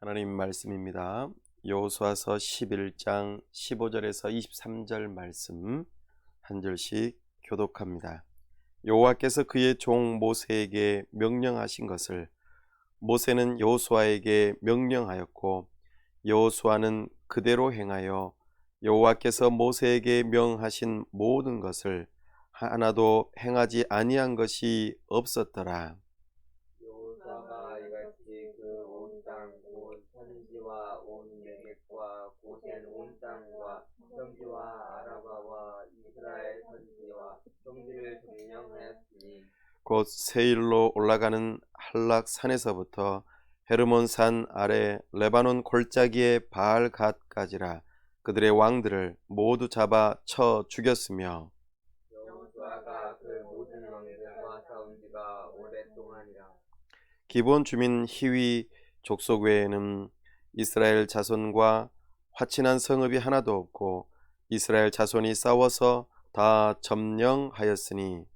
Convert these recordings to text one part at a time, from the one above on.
하나님 말씀입니다. 여호수아서 11장 15절에서 23절 말씀 한 절씩 교독합니다. 여호와께서 그의 종 모세에게 명령하신 것을 모세는 여호수아에게 명령하였고 여호수아는 그대로 행하여 여호와께서 모세에게 명하신 모든 것을 하나도 행하지 아니한 것이 없었더라. 여호수아가 이같이 그 온 땅, 온 산지와 온 내겝과 고센 온 땅과 평지와 아라바와 이스라엘 산지와 평지를 점령하였으니 곧 세일로 올라가는 한락산에서부터 헤르몬산 아래 레바논 골짜기의 바알갓까지라. 그들의 왕들을 모두 잡아 쳐 죽였으며 여호수아가 그 모든 왕들과 싸운 지가 오랫동안이라. 기본 주민 히위 족속 외에는 이스라엘 자손과 화친한 성읍이 하나도 없고 이스라엘 자손이 싸워서 다 점령하였으니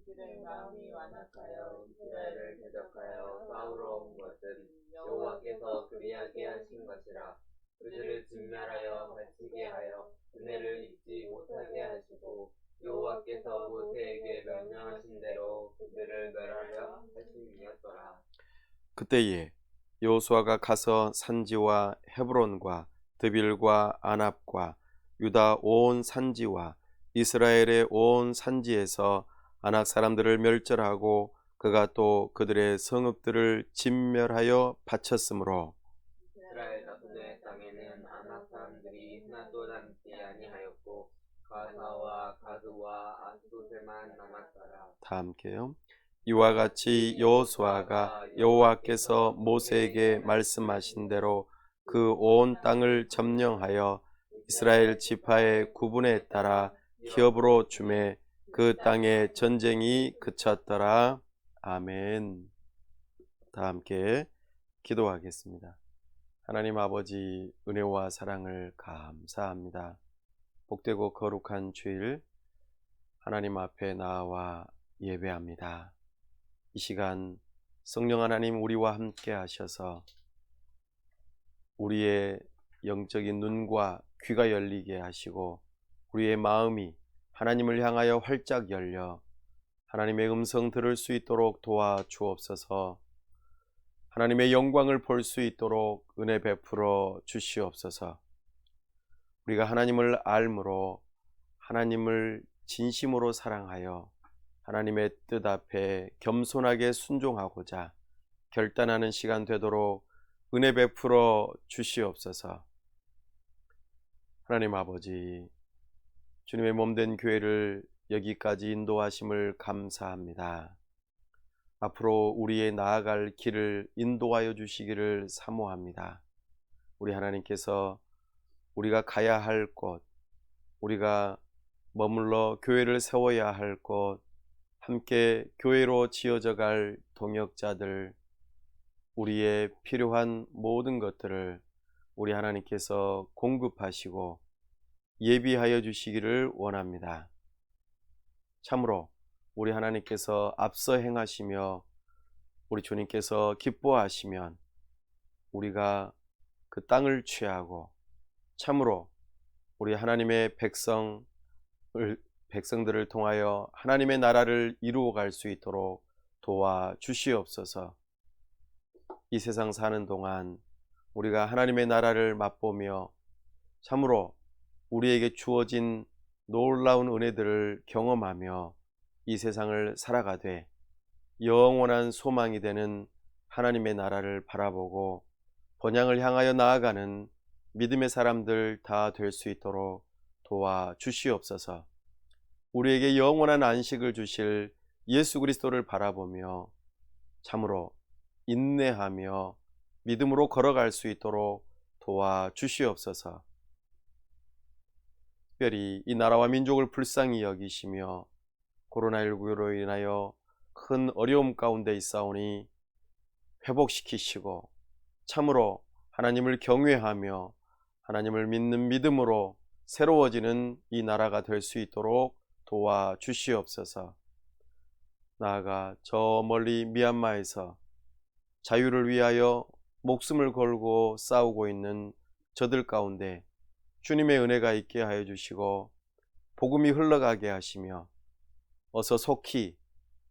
그들의 마음이 완악하여 이스라엘을 대적하여 싸우러 온 것은 여호와께서 그리하게 하신 것이라. 그들을 진멸하여 갇히게 하여 은혜를 잊지 못하게 하시고 여호와께서 모세에게 명령하신 대로 그들을 멸하려 하심이었더라. 그때에 여호수아가 가서 산지와 헤브론과 드빌과 아납과 유다 온 산지와 이스라엘의 온 산지에서 아낙 사람들을 멸절하고 그가 또 그들의 성읍들을 진멸하여 바쳤으므로 이스라엘 자손의 땅에는 아낙 사람들이 하나도 남지 아니하였고 가사와 가드와 아스돗에만 남았더라. 다 함께요. 이와 같이 여호수아가 여호와께서 모세에게 말씀하신 대로 그 온 땅을 점령하여 이스라엘 지파의 구분에 따라 기업으로 주매 그 땅에 전쟁이 그쳤더라. 아멘. 다 함께 기도하겠습니다. 하나님 아버지, 은혜와 사랑을 감사합니다. 복되고 거룩한 주일 하나님 앞에 나와 예배합니다. 이 시간 성령 하나님 우리와 함께 하셔서 우리의 영적인 눈과 귀가 열리게 하시고 우리의 마음이 하나님을 향하여 활짝 열려 하나님의 음성 들을 수 있도록 도와주옵소서. 하나님의 영광을 볼 수 있도록 은혜 베풀어 주시옵소서. 우리가 하나님을 알므로 하나님을 진심으로 사랑하여 하나님의 뜻 앞에 겸손하게 순종하고자 결단하는 시간 되도록 은혜 베풀어 주시옵소서. 하나님 아버지, 주님의 몸된 교회를 여기까지 인도하심을 감사합니다. 앞으로 우리의 나아갈 길을 인도하여 주시기를 사모합니다. 우리 하나님께서 우리가 가야 할 곳, 우리가 머물러 교회를 세워야 할 곳, 함께 교회로 지어져 갈 동역자들, 우리의 필요한 모든 것들을 우리 하나님께서 공급하시고 예비하여 주시기를 원합니다. 참으로 우리 하나님께서 앞서 행하시며 우리 주님께서 기뻐하시면 우리가 그 땅을 취하고 참으로 우리 하나님의 백성들을 통하여 하나님의 나라를 이루어 갈 수 있도록 도와주시옵소서. 이 세상 사는 동안 우리가 하나님의 나라를 맛보며 참으로 우리에게 주어진 놀라운 은혜들을 경험하며 이 세상을 살아가되 영원한 소망이 되는 하나님의 나라를 바라보고 번향을 향하여 나아가는 믿음의 사람들 다 될 수 있도록 도와주시옵소서. 우리에게 영원한 안식을 주실 예수 그리스도를 바라보며 참으로 인내하며 믿음으로 걸어갈 수 있도록 도와주시옵소서. 특별히 이 나라와 민족을 불쌍히 여기시며 코로나19로 인하여 큰 어려움 가운데 있사오니 회복시키시고 참으로 하나님을 경외하며 하나님을 믿는 믿음으로 새로워지는 이 나라가 될 수 있도록 도와주시옵소서. 나아가 저 멀리 미얀마에서 자유를 위하여 목숨을 걸고 싸우고 있는 저들 가운데 주님의 은혜가 있게 하여 주시고 복음이 흘러가게 하시며 어서 속히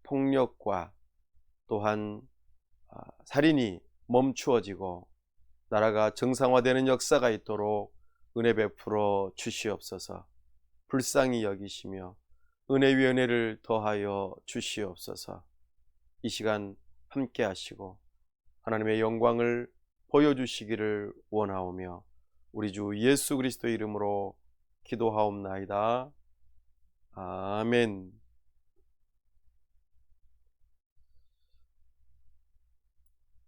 폭력과 또한 살인이 멈추어지고 나라가 정상화되는 역사가 있도록 은혜 베풀어 주시옵소서. 불쌍히 여기시며 은혜 위에 은혜를 더하여 주시옵소서. 이 시간 함께 하시고 하나님의 영광을 보여주시기를 원하오며 우리 주 예수 그리스도의 이름으로 기도하옵나이다. 아멘.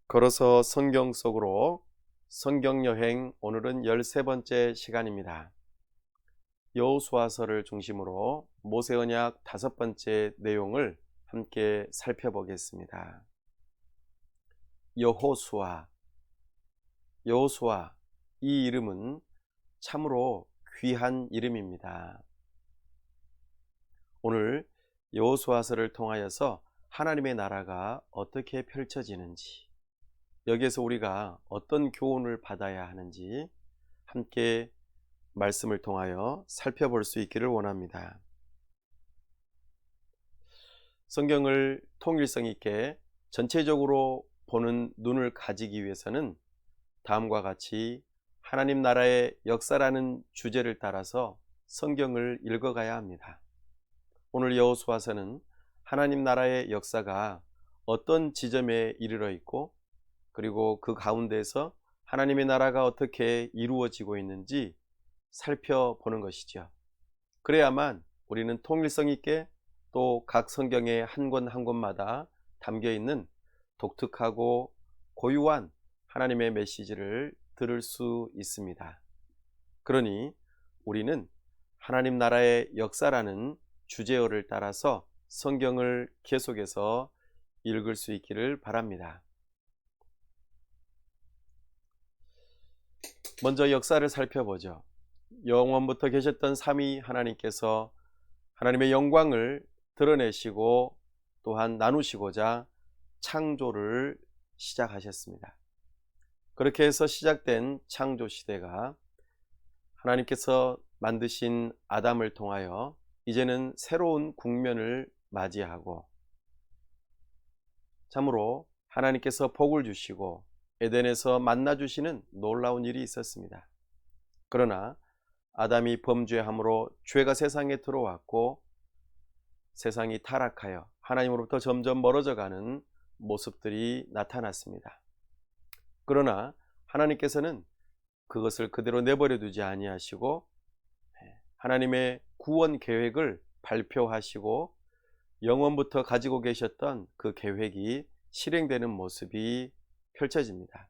걸어서 성경 속으로 성경여행, 오늘은 13번째 시간입니다. 여호수아서를 중심으로 모세언약 5번째 내용을 함께 살펴보겠습니다. 여호수아, 이 이름은 참으로 귀한 이름입니다. 오늘 여호수아서를 통하여서 하나님의 나라가 어떻게 펼쳐지는지, 여기에서 우리가 어떤 교훈을 받아야 하는지 함께 말씀을 통하여 살펴볼 수 있기를 원합니다. 성경을 통일성 있게 전체적으로 보는 눈을 가지기 위해서는 다음과 같이 하나님 나라의 역사라는 주제를 따라서 성경을 읽어가야 합니다. 오늘 여호수아서는 하나님 나라의 역사가 어떤 지점에 이르러 있고 그리고 그 가운데에서 하나님의 나라가 어떻게 이루어지고 있는지 살펴보는 것이죠. 그래야만 우리는 통일성 있게 또 각 성경의 한 권 한 권마다 담겨 있는 독특하고 고유한 하나님의 메시지를 들을 수 있습니다. 그러니 우리는 하나님 나라의 역사라는 주제어를 따라서 성경을 계속해서 읽을 수 있기를 바랍니다. 먼저 역사를 살펴보죠. 영원부터 계셨던 삼위 하나님께서 하나님의 영광을 드러내시고 또한 나누시고자 창조를 시작하셨습니다. 그렇게 해서 시작된 창조 시대가 하나님께서 만드신 아담을 통하여 이제는 새로운 국면을 맞이하고 참으로 하나님께서 복을 주시고 에덴에서 만나 주시는 놀라운 일이 있었습니다. 그러나 아담이 범죄함으로 죄가 세상에 들어왔고 세상이 타락하여 하나님으로부터 점점 멀어져 가는 모습들이 나타났습니다. 그러나 하나님께서는 그것을 그대로 내버려 두지 아니하시고 하나님의 구원 계획을 발표하시고 영원부터 가지고 계셨던 그 계획이 실행되는 모습이 펼쳐집니다.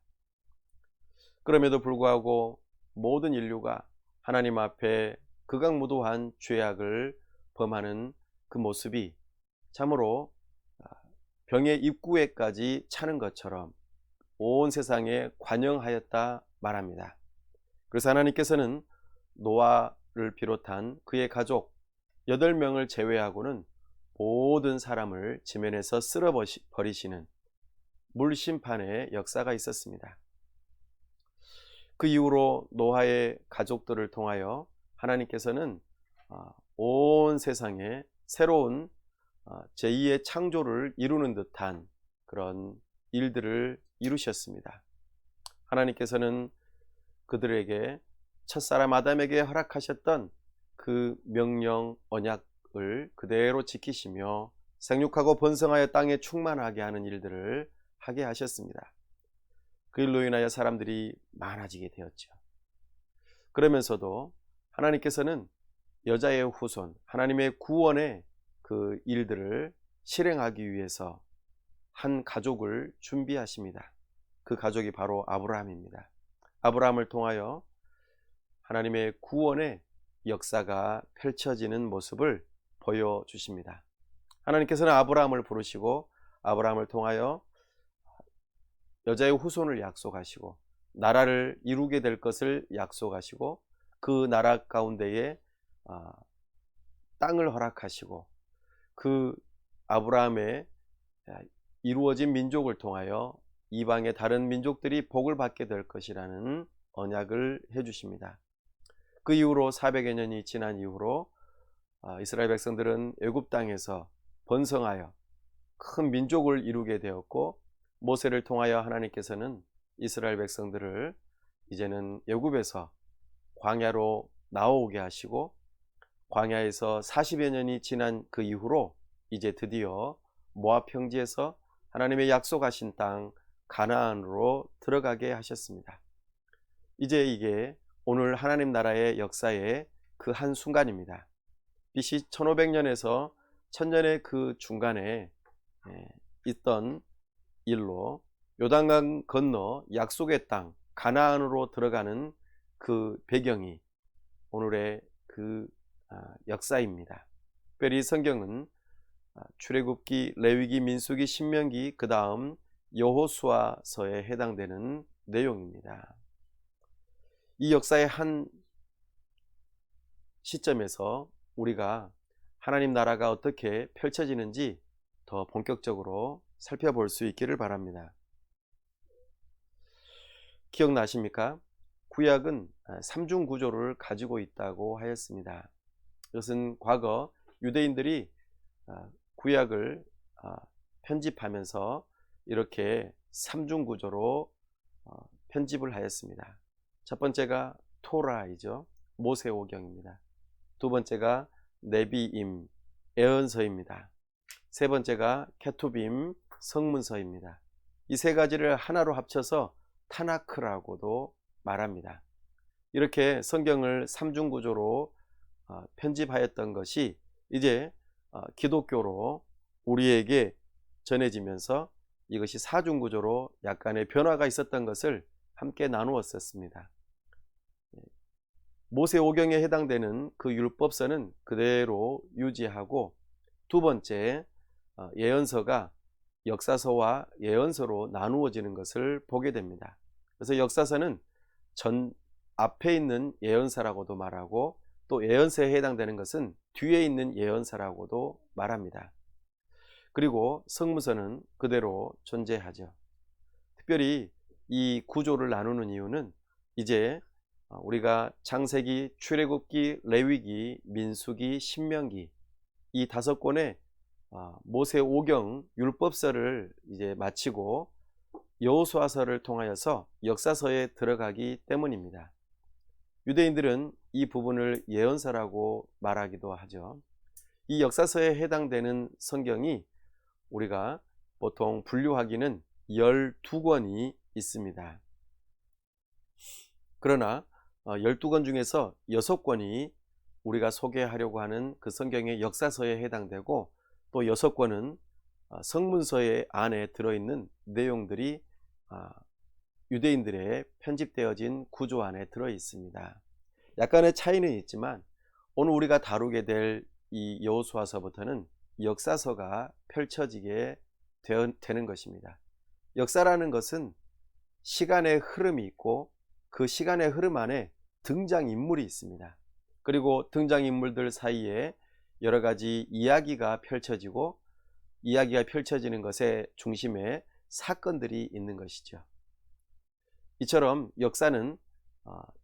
그럼에도 불구하고 모든 인류가 하나님 앞에 극악무도한 죄악을 범하는 그 모습이 참으로 병의 입구에까지 차는 것처럼 온 세상에 관영하였다 말합니다. 그래서 하나님께서는 노아를 비롯한 그의 가족 8명을 제외하고는 모든 사람을 지면에서 쓸어버리시는 물심판의 역사가 있었습니다. 그 이후로 노아의 가족들을 통하여 하나님께서는 온 세상에 새로운 제2의 창조를 이루는 듯한 그런 일들을 이루셨습니다. 하나님께서는 그들에게 첫사람 아담에게 허락하셨던 그 명령 언약을 그대로 지키시며 생육하고 번성하여 땅에 충만하게 하는 일들을 하게 하셨습니다. 그 일로 인하여 사람들이 많아지게 되었죠. 그러면서도 하나님께서는 여자의 후손, 하나님의 구원의 그 일들을 실행하기 위해서 한 가족을 준비하십니다. 그 가족이 바로 아브라함입니다. 아브라함을 통하여 하나님의 구원의 역사가 펼쳐지는 모습을 보여주십니다. 하나님께서는 아브라함을 부르시고 아브라함을 통하여 여자의 후손을 약속하시고 나라를 이루게 될 것을 약속하시고 그 나라 가운데에 땅을 허락하시고 그 아브라함의 이루어진 민족을 통하여 이방의 다른 민족들이 복을 받게 될 것이라는 언약을 해주십니다. 그 이후로 400여 년이 지난 이후로 이스라엘 백성들은 애굽 땅에서 번성하여 큰 민족을 이루게 되었고, 모세를 통하여 하나님께서는 이스라엘 백성들을 이제는 애굽에서 광야로 나오게 하시고, 광야에서 40여 년이 지난 그 이후로 이제 드디어 모압 평지에서 하나님의 약속하신 땅 가나안으로 들어가게 하셨습니다. 이제 이게 오늘 하나님 나라의 역사의 그 한 순간입니다. BC 1500년에서 1000년의 그 중간에 있던 일로 요단강 건너 약속의 땅 가나안으로 들어가는 그 배경이 오늘의 그 역사입니다. 특별히 성경은 출애굽기, 레위기, 민수기, 신명기, 그 다음 여호수아서에 해당되는 내용입니다. 이 역사의 한 시점에서 우리가 하나님 나라가 어떻게 펼쳐지는지 더 본격적으로 살펴볼 수 있기를 바랍니다. 기억나십니까? 구약은 삼중 구조를 가지고 있다고 하였습니다. 이것은 과거 유대인들이 구약을 편집하면서 이렇게 삼중 구조로 편집을 하였습니다. 첫 번째가 토라이죠. 모세오경입니다. 두 번째가 네비임, 예언서입니다. 세 번째가 케투빔, 성문서입니다. 이 세 가지를 하나로 합쳐서 타나크라고도 말합니다. 이렇게 성경을 삼중 구조로 편집하였던 것이 이제 기독교로 우리에게 전해지면서 이것이 사중 구조로 약간의 변화가 있었던 것을 함께 나누었었습니다. 모세오경에 해당되는 그 율법서는 그대로 유지하고, 두 번째 예언서가 역사서와 예언서로 나누어지는 것을 보게 됩니다. 그래서 역사서는 전 앞에 있는 예언서라고도 말하고, 또 예언서에 해당되는 것은 뒤에 있는 예언서라고도 말합니다. 그리고 성문서는 그대로 존재하죠. 특별히 이 구조를 나누는 이유는 이제 우리가 창세기, 출애굽기, 레위기, 민수기, 신명기 이 5권의 모세오경 율법서를 이제 마치고 여호수아서를 통하여서 역사서에 들어가기 때문입니다. 유대인들은 이 부분을 예언서라고 말하기도 하죠. 이 역사서에 해당되는 성경이 우리가 보통 분류하기는 12권이 있습니다. 그러나 12권 중에서 6권이 우리가 소개하려고 하는 그 성경의 역사서에 해당되고, 또 6권은 성문서의 안에 들어있는 내용들이 유대인들의 편집되어진 구조 안에 들어 있습니다. 약간의 차이는 있지만 오늘 우리가 다루게 될 이 여호수아서부터는 역사서가 펼쳐지게 되는 것입니다. 역사라는 것은 시간의 흐름이 있고, 그 시간의 흐름 안에 등장인물이 있습니다. 그리고 등장인물들 사이에 여러 가지 이야기가 펼쳐지고, 이야기가 펼쳐지는 것의 중심에 사건들이 있는 것이죠. 이처럼 역사는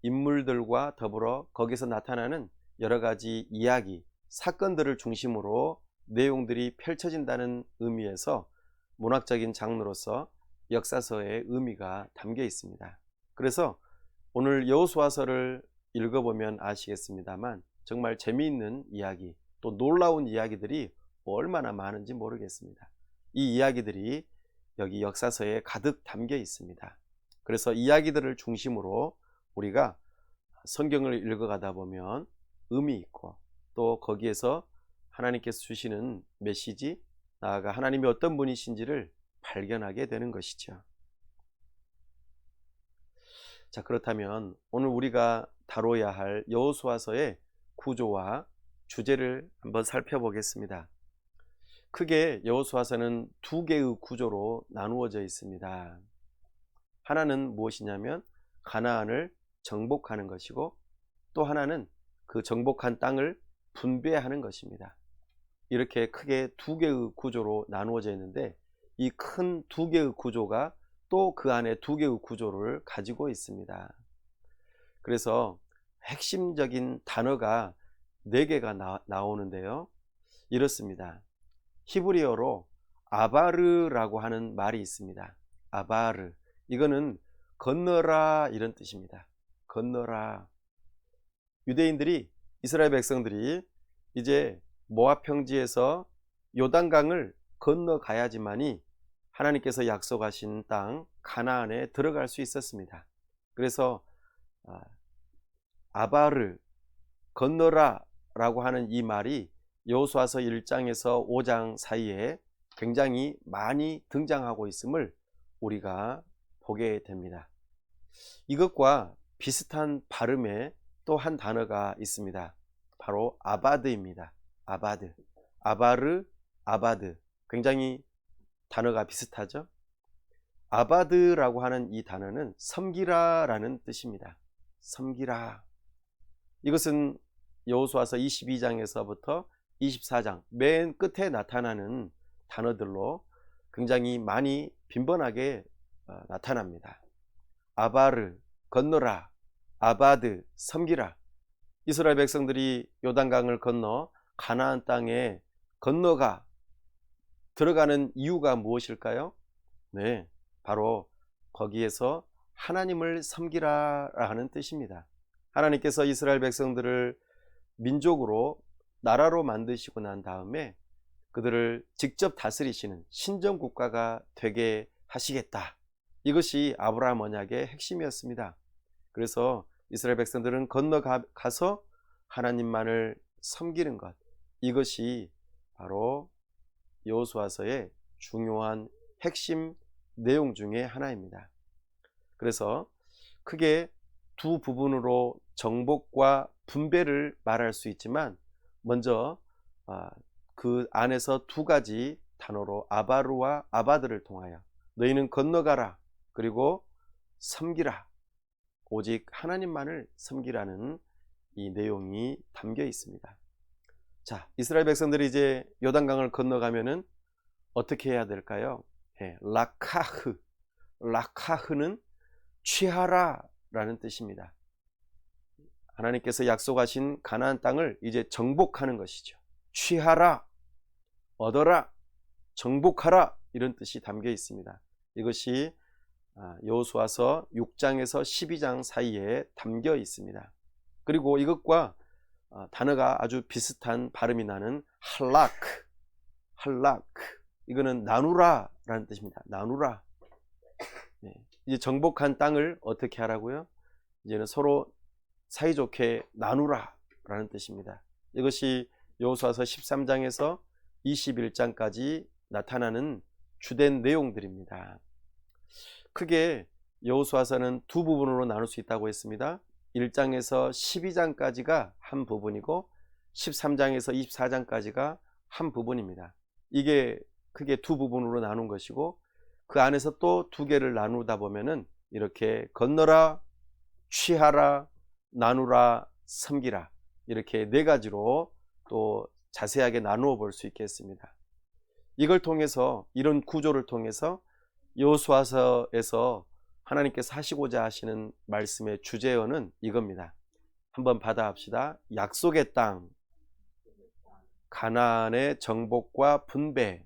인물들과 더불어 거기서 나타나는 여러 가지 이야기, 사건들을 중심으로 내용들이 펼쳐진다는 의미에서 문학적인 장르로서 역사서의 의미가 담겨 있습니다. 그래서 오늘 여호수아서를 읽어보면 아시겠습니다만 정말 재미있는 이야기, 또 놀라운 이야기들이 얼마나 많은지 모르겠습니다. 이 이야기들이 여기 역사서에 가득 담겨 있습니다. 그래서 이야기들을 중심으로 우리가 성경을 읽어가다 보면 의미 있고, 또 거기에서 하나님께서 주시는 메시지, 나아가 하나님이 어떤 분이신지를 발견하게 되는 것이죠. 자, 그렇다면 오늘 우리가 다뤄야 할 여호수아서의 구조와 주제를 한번 살펴보겠습니다. 크게 여호수아서는 2개의 구조로 나누어져 있습니다. 하나는 무엇이냐면 가나안을 정복하는 것이고, 또 하나는 그 정복한 땅을 분배하는 것입니다. 이렇게 크게 2개의 구조로 나누어져 있는데, 이 큰 2개의 구조가 또 그 안에 두 개의 구조를 가지고 있습니다. 그래서 핵심적인 단어가 네 개가 나오는데요. 이렇습니다. 히브리어로 아바르라고 하는 말이 있습니다. 아바르. 이거는 건너라 이런 뜻입니다. 건너라. 유대인들이, 이스라엘 백성들이 이제 모압 평지에서 요단강을 건너가야지만이 하나님께서 약속하신 땅 가나안에 들어갈 수 있었습니다. 그래서 아바르, 건너라 라고 하는 이 말이 여호수아서 1장에서 5장 사이에 굉장히 많이 등장하고 있음을 우리가 보게 됩니다. 이것과 비슷한 발음의 또 한 단어가 있습니다. 바로 아바드입니다. 아바드, 아바르, 아바드. 굉장히 단어가 비슷하죠? 아바드라고 하는 이 단어는 섬기라라는 뜻입니다. 섬기라. 이것은 여호수아서 22장에서부터 24장 맨 끝에 나타나는 단어들로 굉장히 많이 빈번하게 나타납니다. 아바르, 건너라, 아바드, 섬기라. 이스라엘 백성들이 요단강을 건너 가나안 땅에 건너가 들어가는 이유가 무엇일까요? 네, 바로 거기에서 하나님을 섬기라 하는 뜻입니다. 하나님께서 이스라엘 백성들을 민족으로, 나라로 만드시고 난 다음에 그들을 직접 다스리시는 신정국가가 되게 하시겠다. 이것이 아브라함 언약의 핵심이었습니다. 그래서 이스라엘 백성들은 건너가서 하나님만을 섬기는 것, 이것이 바로 여호수아서의 중요한 핵심 내용 중에 하나입니다. 그래서 크게 두 부분으로 정복과 분배를 말할 수 있지만, 먼저 그 안에서 두 가지 단어로 아바르와 아바드를 통하여 너희는 건너가라, 그리고 섬기라, 오직 하나님만을 섬기라는 이 내용이 담겨 있습니다. 자, 이스라엘 백성들이 이제 요단강을 건너가면은 어떻게 해야 될까요? 라카흐. 라카흐는 취하라 라는 뜻입니다. 하나님께서 약속하신 가나안 땅을 이제 정복하는 것이죠. 취하라, 얻어라, 정복하라, 이런 뜻이 담겨 있습니다. 이것이 여호수아서 6장에서 12장 사이에 담겨 있습니다. 그리고 이것과 단어가 아주 비슷한 발음이 나는 할라크, 할라크. 이거는 나누라 라는 뜻입니다. 나누라. 네. 이제 정복한 땅을 어떻게 하라고요? 이제는 서로 사이좋게 나누라 라는 뜻입니다. 이것이 여호수아서 13장에서 21장까지 나타나는 주된 내용들입니다. 크게 여호수아서는 두 부분으로 나눌 수 있다고 했습니다. 1장에서 12장까지가 한 부분이고 13장에서 24장까지가 한 부분입니다. 이게 크게 두 부분으로 나눈 것이고, 그 안에서 또 두 개를 나누다 보면은 이렇게 건너라, 취하라, 나누라, 섬기라, 이렇게 네 가지로 또 자세하게 나누어 볼 수 있겠습니다. 이걸 통해서, 이런 구조를 통해서 여호수아서에서 하나님께서 하시고자 하시는 말씀의 주제어는 이겁니다. 한번 받아합시다. 약속의 땅, 가나안의 정복과 분배.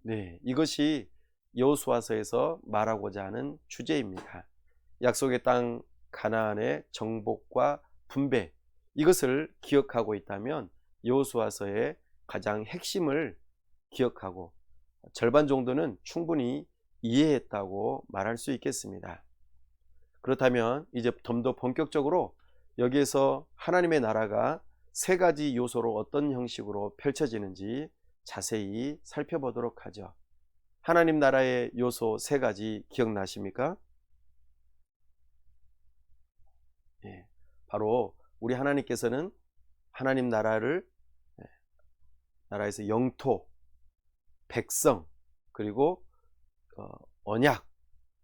네, 이것이 여호수아서에서 말하고자 하는 주제입니다. 약속의 땅, 가나안의 정복과 분배, 이것을 기억하고 있다면 여호수아서의 가장 핵심을 기억하고 절반 정도는 충분히 이해했다고 말할 수 있겠습니다. 그렇다면 이제 좀 더 본격적으로 여기에서 하나님의 나라가 세 가지 요소로 어떤 형식으로 펼쳐지는지 자세히 살펴보도록 하죠. 하나님 나라의 요소 세 가지 기억나십니까? 예, 바로 우리 하나님께서는 하나님 나라에서 영토, 백성, 그리고 언약,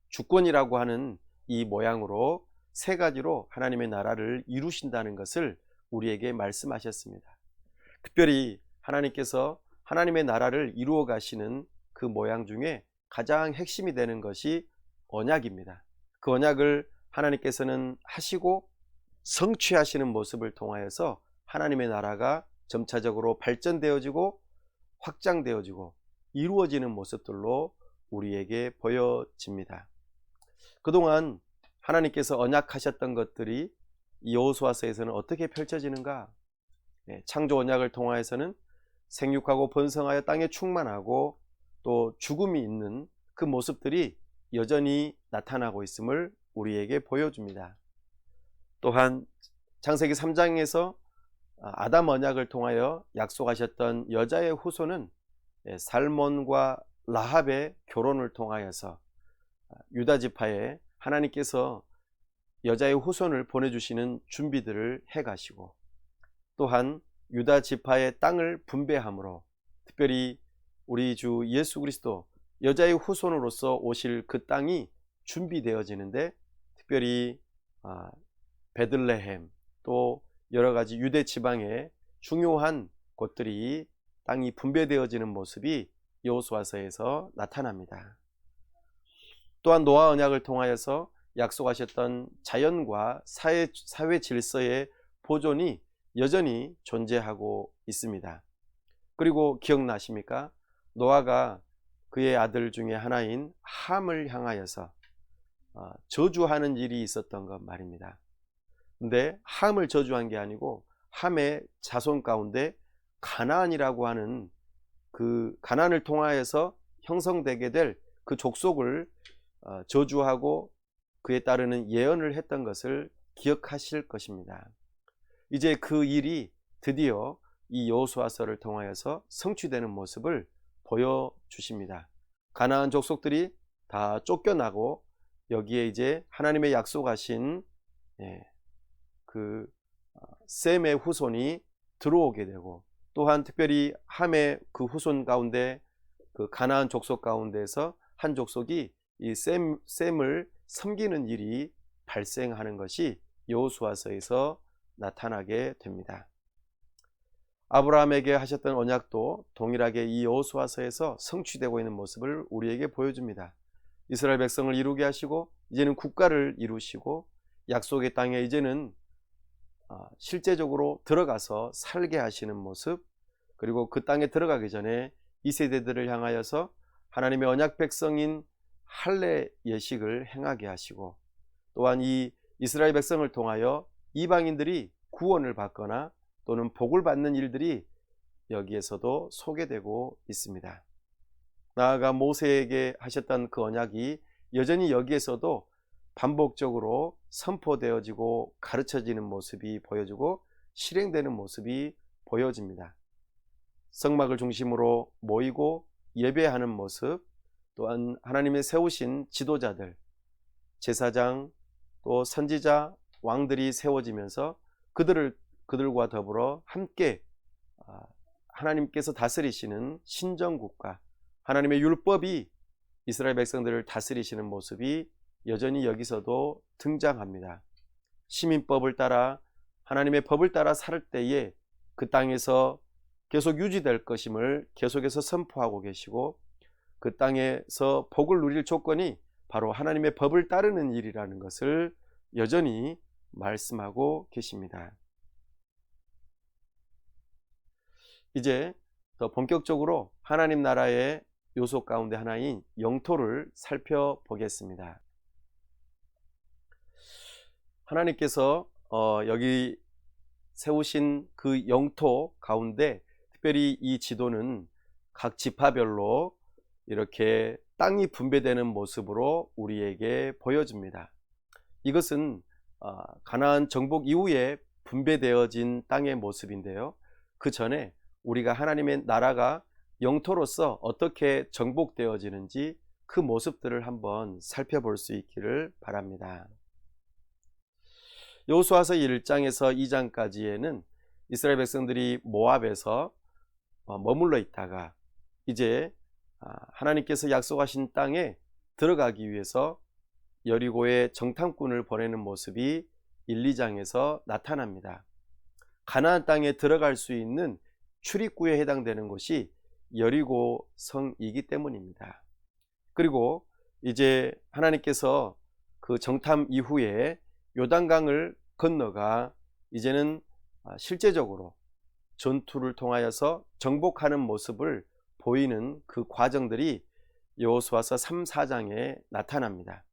주권이라고 하는 이 모양으로 세 가지로 하나님의 나라를 이루신다는 것을 우리에게 말씀하셨습니다. 특별히 하나님께서 하나님의 나라를 이루어 가시는 그 모양 중에 가장 핵심이 되는 것이 언약입니다. 그 언약을 하나님께서는 하시고 성취하시는 모습을 통하여서 하나님의 나라가 점차적으로 발전되어지고 확장되어지고 이루어지는 모습들로 우리에게 보여집니다. 그동안 하나님께서 언약하셨던 것들이 이 여호수아서에서는 어떻게 펼쳐지는가? 창조 언약을 통하여서는 생육하고 번성하여 땅에 충만하고 또 죽음이 있는 그 모습들이 여전히 나타나고 있음을 우리에게 보여줍니다. 또한 창세기 3장에서 아담 언약을 통하여 약속하셨던 여자의 후손은 살몬과 라합의 결혼을 통하여서 유다 지파에 하나님께서 여자의 후손을 보내주시는 준비들을 해가시고, 또한 유다 지파의 땅을 분배함으로 특별히 우리 주 예수 그리스도 여자의 후손으로서 오실 그 땅이 준비되어지는데, 특별히 베들레헴 또 여러가지 유대 지방의 중요한 곳들이 땅이 분배되어지는 모습이 여호수아서에서 나타납니다. 또한 노아 언약을 통하여서 약속하셨던 자연과 사회 질서의 보존이 여전히 존재하고 있습니다. 그리고 기억나십니까? 노아가 그의 아들 중에 하나인 함을 향하여서 저주하는 일이 있었던 것 말입니다. 근데 함을 저주한 게 아니고 함의 자손 가운데 가나안이라고 하는 그 가나안을 통하여서 형성되게 될 그 족속을 저주하고 그에 따르는 예언을 했던 것을 기억하실 것입니다. 이제 그 일이 드디어 이 여호수아서를 통하여서 성취되는 모습을 보여주십니다. 가나안 족속들이 다 쫓겨나고 여기에 이제 하나님의 약속하신 그 셈의 후손이 들어오게 되고, 또한 특별히 함의 그 후손 가운데 그 가나안 족속 가운데서 한 족속이 이 셈을 섬기는 일이 발생하는 것이 여호수아서에서 나타나게 됩니다. 아브라함에게 하셨던 언약도 동일하게 이 여호수아서에서 성취되고 있는 모습을 우리에게 보여줍니다. 이스라엘 백성을 이루게 하시고 이제는 국가를 이루시고 약속의 땅에 이제는 실제적으로 들어가서 살게 하시는 모습, 그리고 그 땅에 들어가기 전에 이 세대들을 향하여서 하나님의 언약 백성인 할례 예식을 행하게 하시고, 또한 이 이스라엘 백성을 통하여 이방인들이 구원을 받거나 또는 복을 받는 일들이 여기에서도 소개되고 있습니다. 나아가 모세에게 하셨던 그 언약이 여전히 여기에서도 반복적으로 선포되어지고 가르쳐지는 모습이 보여지고 실행되는 모습이 보여집니다. 성막을 중심으로 모이고 예배하는 모습, 또한 하나님의 세우신 지도자들, 제사장, 또 선지자, 왕들이 세워지면서 그들과 더불어 함께 하나님께서 다스리시는 신정국가, 하나님의 율법이 이스라엘 백성들을 다스리시는 모습이 여전히 여기서도 등장합니다. 시민법을 따라 하나님의 법을 따라 살 때에 그 땅에서 계속 유지될 것임을 계속해서 선포하고 계시고, 그 땅에서 복을 누릴 조건이 바로 하나님의 법을 따르는 일이라는 것을 여전히 말씀하고 계십니다. 이제 더 본격적으로 하나님 나라의 요소 가운데 하나인 영토를 살펴보겠습니다. 하나님께서 여기 세우신 그 영토 가운데 특별히 이 지도는 각 지파별로 이렇게 땅이 분배되는 모습으로 우리에게 보여집니다. 이것은 가나안 정복 이후에 분배되어진 땅의 모습인데요, 그 전에 우리가 하나님의 나라가 영토로서 어떻게 정복되어지는지 그 모습들을 한번 살펴볼 수 있기를 바랍니다. 여호수아서 1장에서 2장까지에는 이스라엘 백성들이 모압에서 머물러 있다가 이제 하나님께서 약속하신 땅에 들어가기 위해서 여리고의 정탐꾼을 보내는 모습이 1, 2장에서 나타납니다. 가나안 땅에 들어갈 수 있는 출입구에 해당되는 곳이 여리고 성이기 때문입니다. 그리고 이제 하나님께서 그 정탐 이후에 요단강을 건너가 이제는 실제적으로 전투를 통하여서 정복하는 모습을 보이는 그 과정들이 여호수아서 3, 4장에 나타납니다.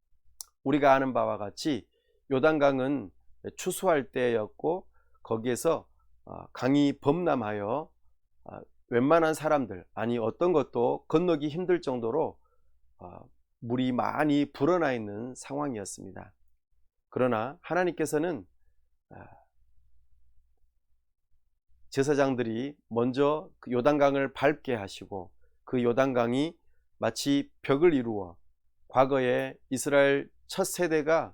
우리가 아는 바와 같이 요단강은 추수할 때였고 거기에서 강이 범람하여 웬만한 사람들, 아니 어떤 것도 건너기 힘들 정도로 물이 많이 불어나 있는 상황이었습니다. 그러나 하나님께서는 제사장들이 먼저 그 요단강을 밟게 하시고 그 요단강이 마치 벽을 이루어 과거에 이스라엘 첫 세대가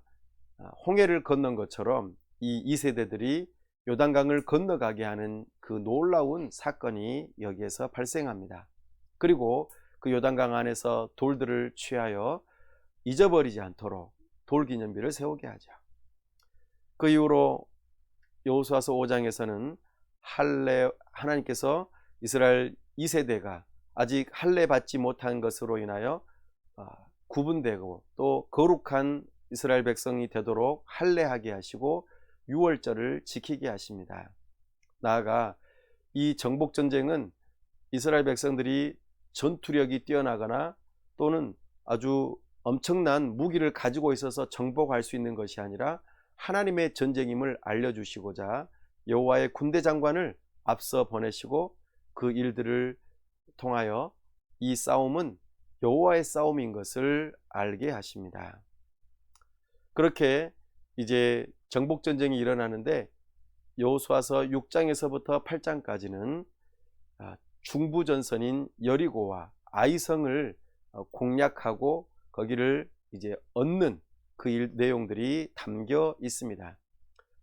홍해를 건넌 것처럼 이 2세대들이 요단강을 건너가게 하는 그 놀라운 사건이 여기에서 발생합니다. 그리고 그 요단강 안에서 돌들을 취하여 잊어버리지 않도록 돌기념비를 세우게 하죠. 그 이후로 여호수아서 5장에서는 하나님께서 이스라엘 2세대가 아직 할례 받지 못한 것으로 인하여 구분되고 또 거룩한 이스라엘 백성이 되도록 할례하게 하시고 유월절을 지키게 하십니다. 나아가 이 정복전쟁은 이스라엘 백성들이 전투력이 뛰어나거나 또는 아주 엄청난 무기를 가지고 있어서 정복할 수 있는 것이 아니라 하나님의 전쟁임을 알려주시고자 여호와의 군대 장관을 앞서 보내시고 그 일들을 통하여 이 싸움은 여호와의 싸움인 것을 알게 하십니다. 그렇게 이제 정복전쟁이 일어나는데 여호수아서 6장에서부터 8장까지는 중부전선인 여리고와 아이성을 공략하고 거기를 이제 얻는 그 내용들이 담겨 있습니다.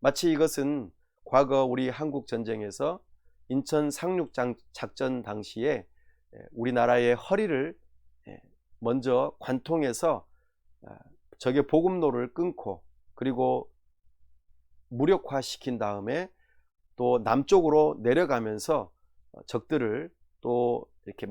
마치 이것은 과거 우리 한국 전쟁에서 인천 상륙작전 당시에 우리나라의 허리를 먼저 관통해서 적의 보급로를 끊고 그리고 무력화시킨 다음에 또 남쪽으로 내려가면서 적들을 또 이렇게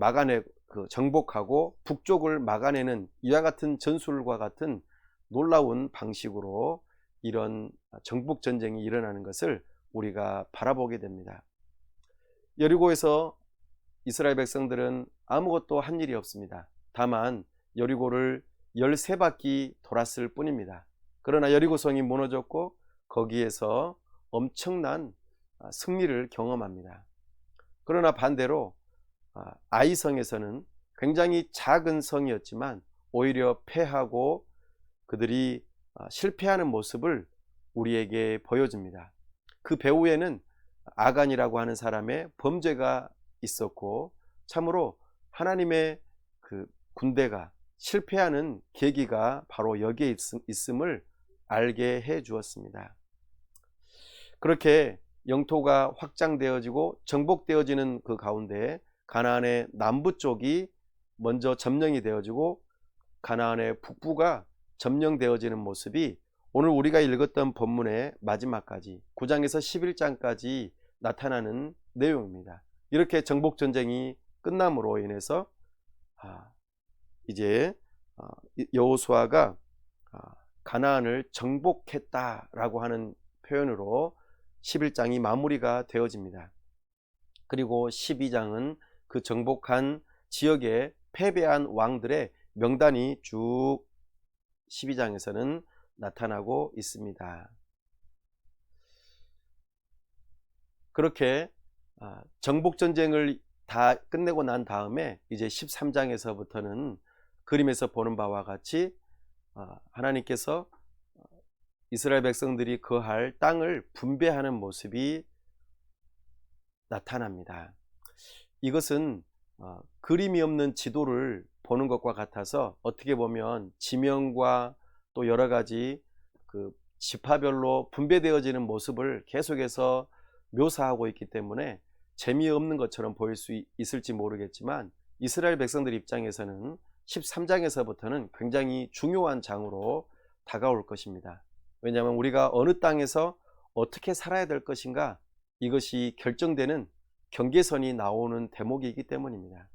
정복하고 북쪽을 막아내는 이와 같은 전술과 같은 놀라운 방식으로 이런 정복전쟁이 일어나는 것을 우리가 바라보게 됩니다. 여리고에서 이스라엘 백성들은 아무것도 한 일이 없습니다. 다만 여리고를 13바퀴 돌았을 뿐입니다. 그러나 여리고성이 무너졌고 거기에서 엄청난 승리를 경험합니다. 그러나 반대로 아이성에서는 굉장히 작은 성이었지만 오히려 패하고 그들이 실패하는 모습을 우리에게 보여줍니다. 그 배후에는 아간이라고 하는 사람의 범죄가 있었고 참으로 하나님의 그 군대가 실패하는 계기가 바로 여기에 있음을 알게 해 주었습니다. 그렇게 영토가 확장되어지고 정복되어지는 그 가운데 가나안의 남부 쪽이 먼저 점령이 되어지고 가나안의 북부가 점령되어지는 모습이 오늘 우리가 읽었던 본문의 마지막까지 9장에서 11장까지 나타나는 내용입니다. 이렇게 정복전쟁이 끝남으로 인해서 이제 여호수아가 가나안을 정복했다라고 하는 표현으로 11장이 마무리가 되어집니다. 그리고 12장은 그 정복한 지역에 패배한 왕들의 명단이 쭉 12장에서는 나타나고 있습니다. 그렇게 정복전쟁을 다 끝내고 난 다음에 이제 13장에서부터는 그림에서 보는 바와 같이 하나님께서 이스라엘 백성들이 거할 땅을 분배하는 모습이 나타납니다. 이것은 그림이 없는 지도를 보는 것과 같아서 어떻게 보면 지명과 또 여러 가지 그 지파별로 분배되어지는 모습을 계속해서 묘사하고 있기 때문에 재미없는 것처럼 보일 수 있을지 모르겠지만 이스라엘 백성들 입장에서는 13장에서부터는 굉장히 중요한 장으로 다가올 것입니다. 왜냐하면 우리가 어느 땅에서 어떻게 살아야 될 것인가 이것이 결정되는 경계선이 나오는 대목이기 때문입니다.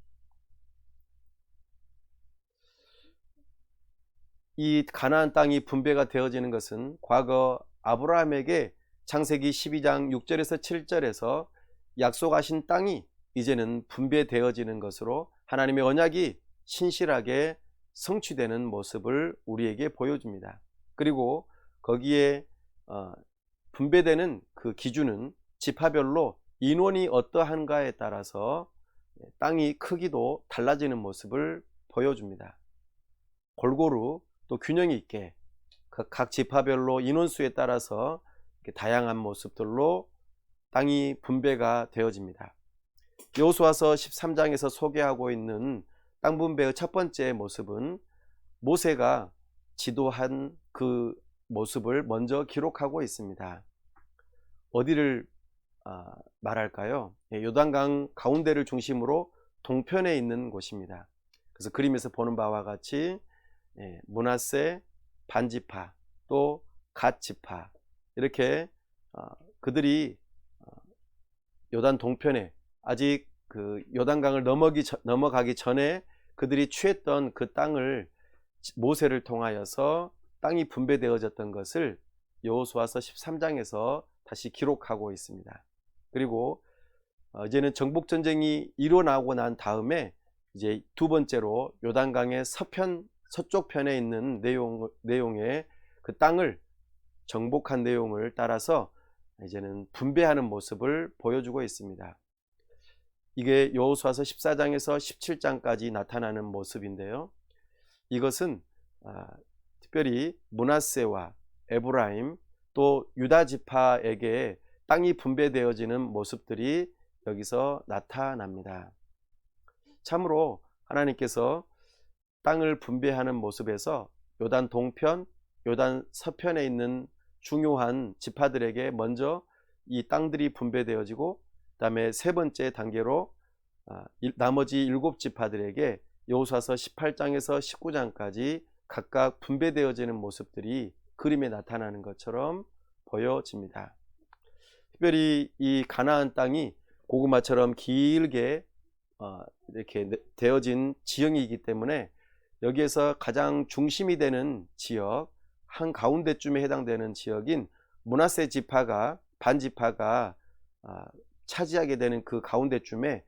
이 가나안 땅이 분배가 되어지는 것은 과거 아브라함에게 창세기 12장 6절에서 7절에서 약속하신 땅이 이제는 분배되어지는 것으로 하나님의 언약이 신실하게 성취되는 모습을 우리에게 보여줍니다. 그리고 거기에 분배되는 그 기준은 지파별로 인원이 어떠한가에 따라서 땅이 크기도 달라지는 모습을 보여줍니다. 골고루 또 균형이 있게 각 지파별로 인원수에 따라서 다양한 모습들로 땅이 분배가 되어집니다. 여호수아서 13장에서 소개하고 있는 땅 분배의 첫 번째 모습은 모세가 지도한 그 모습을 먼저 기록하고 있습니다. 어디를 말할까요? 요단강 가운데를 중심으로 동편에 있는 곳입니다. 그래서 그림에서 보는 바와 같이 므낫세, 반지파, 또 갓지파 이렇게 그들이 요단 동편에 아직 그 요단강을 넘어가기 전에 그들이 취했던 그 땅을 모세를 통하여서 땅이 분배되어졌던 것을 여호수아서 13장에서 다시 기록하고 있습니다. 그리고 이제는 정복 전쟁이 일어나고 난 다음에 이제 두 번째로 요단강의 서쪽 편에 있는 내용의 그 땅을 정복한 내용을 따라서 이제는 분배하는 모습을 보여주고 있습니다. 이게 여호수아서 14장에서 17장까지 나타나는 모습인데요. 이것은 특별히 므낫세와 에브라임 또 유다 지파에게 땅이 분배되어지는 모습들이 여기서 나타납니다. 참으로 하나님께서 땅을 분배하는 모습에서 요단 동편, 요단 서편에 있는 중요한 지파들에게 먼저 이 땅들이 분배되어지고 그 다음에 세 번째 단계로 나머지 7지파들에게 여호수아서 18장에서 19장까지 각각 분배되어지는 모습들이 그림에 나타나는 것처럼 보여집니다. 특별히 이 가나안 땅이 고구마처럼 길게 이렇게 되어진 지형이기 때문에 여기에서 가장 중심이 되는 지역, 한 가운데쯤에 해당되는 지역인 므낫세 지파가 반지파가 차지하게 되는 그 가운데쯤에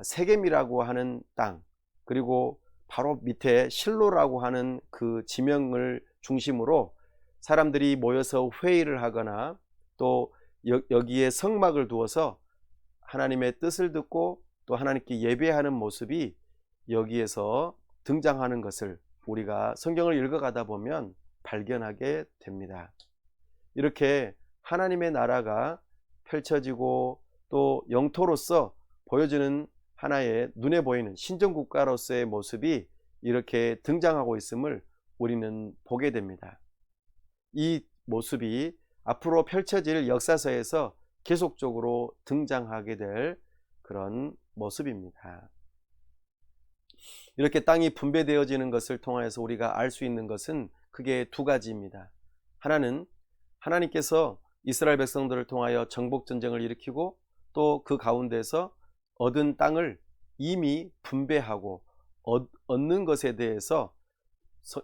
세겜이라고 하는 땅, 그리고 바로 밑에 실로라고 하는 그 지명을 중심으로 사람들이 모여서 회의를 하거나 또 여기에 성막을 두어서 하나님의 뜻을 듣고 또 하나님께 예배하는 모습이 여기에서 등장하는 것을 우리가 성경을 읽어가다 보면 발견하게 됩니다. 이렇게 하나님의 나라가 펼쳐지고 또 영토로서 보여지는 하나의 눈에 보이는 신정국가로서의 모습이 이렇게 등장하고 있음을 우리는 보게 됩니다. 이 모습이 앞으로 펼쳐질 역사서에서 계속적으로 등장하게 될 그런 모습입니다. 이렇게 땅이 분배되어지는 것을 통해서 우리가 알 수 있는 것은 크게 두 가지입니다. 하나는 하나님께서 이스라엘 백성들을 통하여 정복 전쟁을 일으키고 또 그 가운데서 얻은 땅을 이미 분배하고 얻는 것에 대해서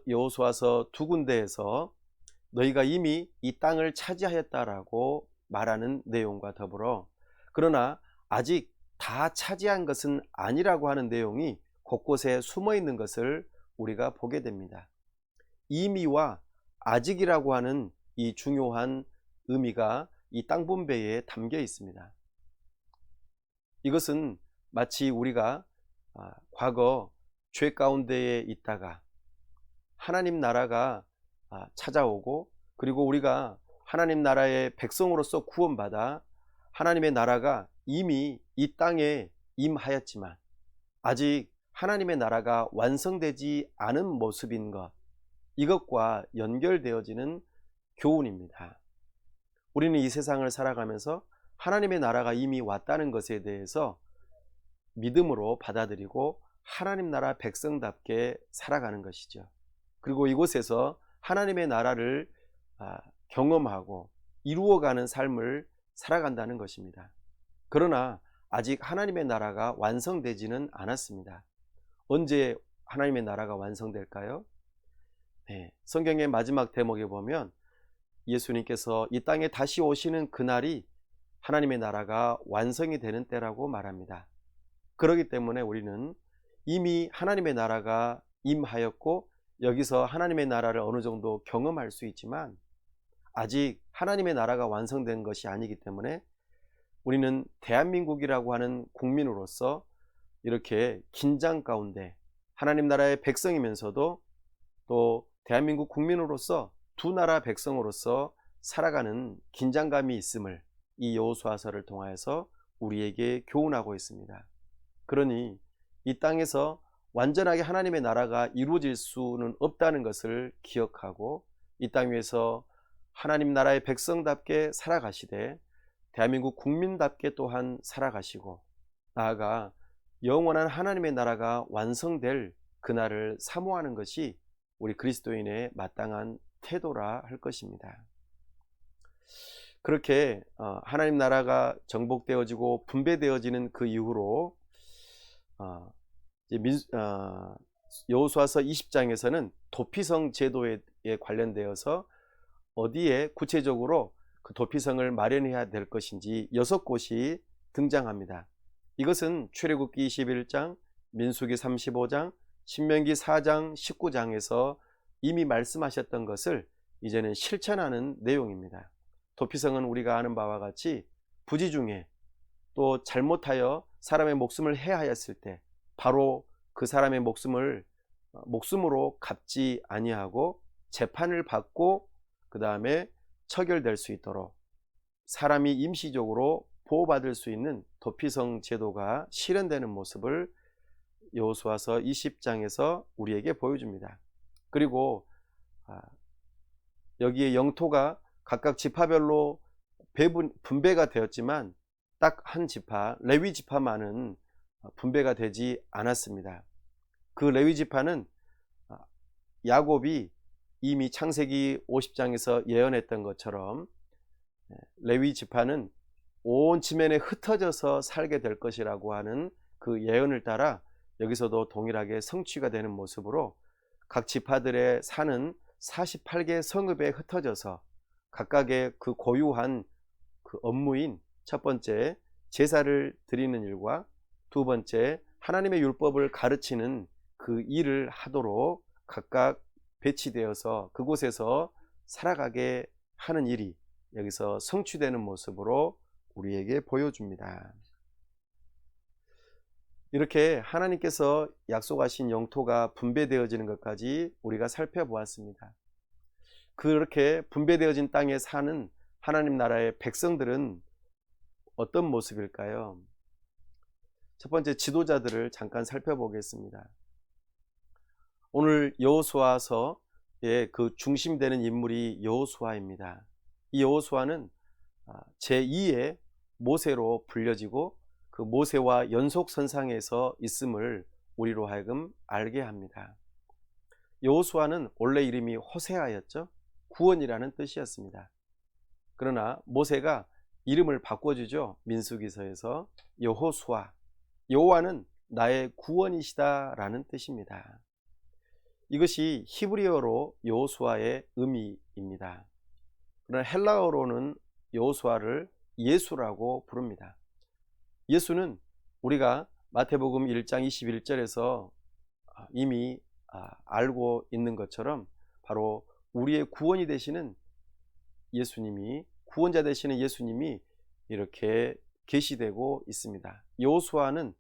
여호수아서 두 군데에서 너희가 이미 이 땅을 차지하였다라고 말하는 내용과 더불어 그러나 아직 다 차지한 것은 아니라고 하는 내용이 곳곳에 숨어 있는 것을 우리가 보게 됩니다. 이미와 아직이라고 하는 이 중요한 의미가 이 땅 분배에 담겨 있습니다. 이것은 마치 우리가 과거 죄 가운데에 있다가 하나님 나라가 찾아오고 그리고 우리가 하나님 나라의 백성으로서 구원받아 하나님의 나라가 이미 이 땅에 임하였지만 아직 하나님의 나라가 완성되지 않은 모습인 것, 이것과 연결되어지는 교훈입니다. 우리는 이 세상을 살아가면서 하나님의 나라가 이미 왔다는 것에 대해서 믿음으로 받아들이고 하나님 나라 백성답게 살아가는 것이죠. 그리고 이곳에서 하나님의 나라를 경험하고 이루어가는 삶을 살아간다는 것입니다. 그러나 아직 하나님의 나라가 완성되지는 않았습니다. 언제 하나님의 나라가 완성될까요? 성경의 마지막 대목에 보면 예수님께서 이 땅에 다시 오시는 그날이 하나님의 나라가 완성이 되는 때라고 말합니다. 그렇기 때문에 우리는 이미 하나님의 나라가 임하였고 여기서 하나님의 나라를 어느 정도 경험할 수 있지만 아직 하나님의 나라가 완성된 것이 아니기 때문에 우리는 대한민국이라고 하는 국민으로서 이렇게 긴장 가운데 하나님 나라의 백성이면서도 또 대한민국 국민으로서 두 나라 백성으로서 살아가는 긴장감이 있음을 이 여호수아서를 통하여서 우리에게 교훈하고 있습니다. 그러니 이 땅에서 완전하게 하나님의 나라가 이루어질 수는 없다는 것을 기억하고 이 땅 위에서 하나님 나라의 백성답게 살아가시되 대한민국 국민답게 또한 살아가시고 나아가 영원한 하나님의 나라가 완성될 그날을 사모하는 것이 우리 그리스도인의 마땅한 태도라 할 것입니다. 그렇게 하나님 나라가 정복되어지고 분배되어지는 그 이후로 여호수아서 20장에서는 도피성 제도에 관련되어서 어디에 구체적으로 그 도피성을 마련해야 될 것인지 6곳이 등장합니다. 이것은 출애굽기 21장, 민수기 35장, 신명기 4장, 19장에서 이미 말씀하셨던 것을 이제는 실천하는 내용입니다. 도피성은 우리가 아는 바와 같이 부지 중에 또 잘못하여 사람의 목숨을 해하였을 때 바로 그 사람의 목숨으로 갚지 아니하고 재판을 받고 그 다음에 처결될 수 있도록 사람이 임시적으로 보호받을 수 있는 도피성 제도가 실현되는 모습을 여호수아서 20장에서 우리에게 보여줍니다. 그리고 여기에 영토가 각각 지파별로 분배가 되었지만 딱 한 지파, 레위 지파만은 분배가 되지 않았습니다. 그 레위 지파는 야곱이 이미 창세기 50장에서 예언했던 것처럼 레위 지파는 온 지면에 흩어져서 살게 될 것이라고 하는 그 예언을 따라 여기서도 동일하게 성취가 되는 모습으로 각 지파들의 사는 48개 성읍에 흩어져서 각각의 그 고유한 그 업무인 첫 번째 제사를 드리는 일과 두 번째 하나님의 율법을 가르치는 그 일을 하도록 각각 배치되어서 그곳에서 살아가게 하는 일이 여기서 성취되는 모습으로 우리에게 보여줍니다. 이렇게 하나님께서 약속하신 영토가 분배되어지는 것까지 우리가 살펴보았습니다. 그렇게 분배되어진 땅에 사는 하나님 나라의 백성들은 어떤 모습일까요? 첫 번째 지도자들을 잠깐 살펴보겠습니다. 오늘 여호수아서의 그 중심되는 인물이 여호수아입니다. 이 여호수아는 제2의 모세로 불려지고 그 모세와 연속선상에서 있음을 우리로 하여금 알게 합니다. 여호수아는 원래 이름이 호세아였죠. 구원이라는 뜻이었습니다. 그러나 모세가 이름을 바꿔주죠. 민수기서에서 여호수아, 여호와는 나의 구원이시다라는 뜻입니다. 이것이 히브리어로 여호수아의 의미입니다. 그러나 헬라어로는 여호수아를 예수라고 부릅니다. 예수는 우리가 마태복음 1장 21절에서 이미 알고 있는 것처럼 바로 우리의 구원이 되시는 예수님이, 구원자 되시는 예수님이 이렇게 계시되고 있습니다. 여호수아는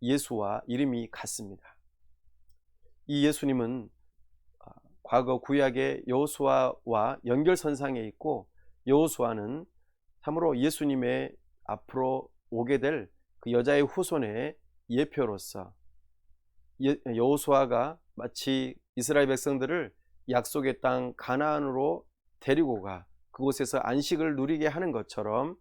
예수와 이름이 같습니다. 이 예수님은 과거 구약의 여호수아와 연결선상에 있고 여호수아는 참으로 예수님의 앞으로 오게 될 그 여자의 후손의 예표로서 여호수아가 마치 이스라엘 백성들을 약속의 땅 가나안으로 데리고 가 그곳에서 안식을 누리게 하는 것처럼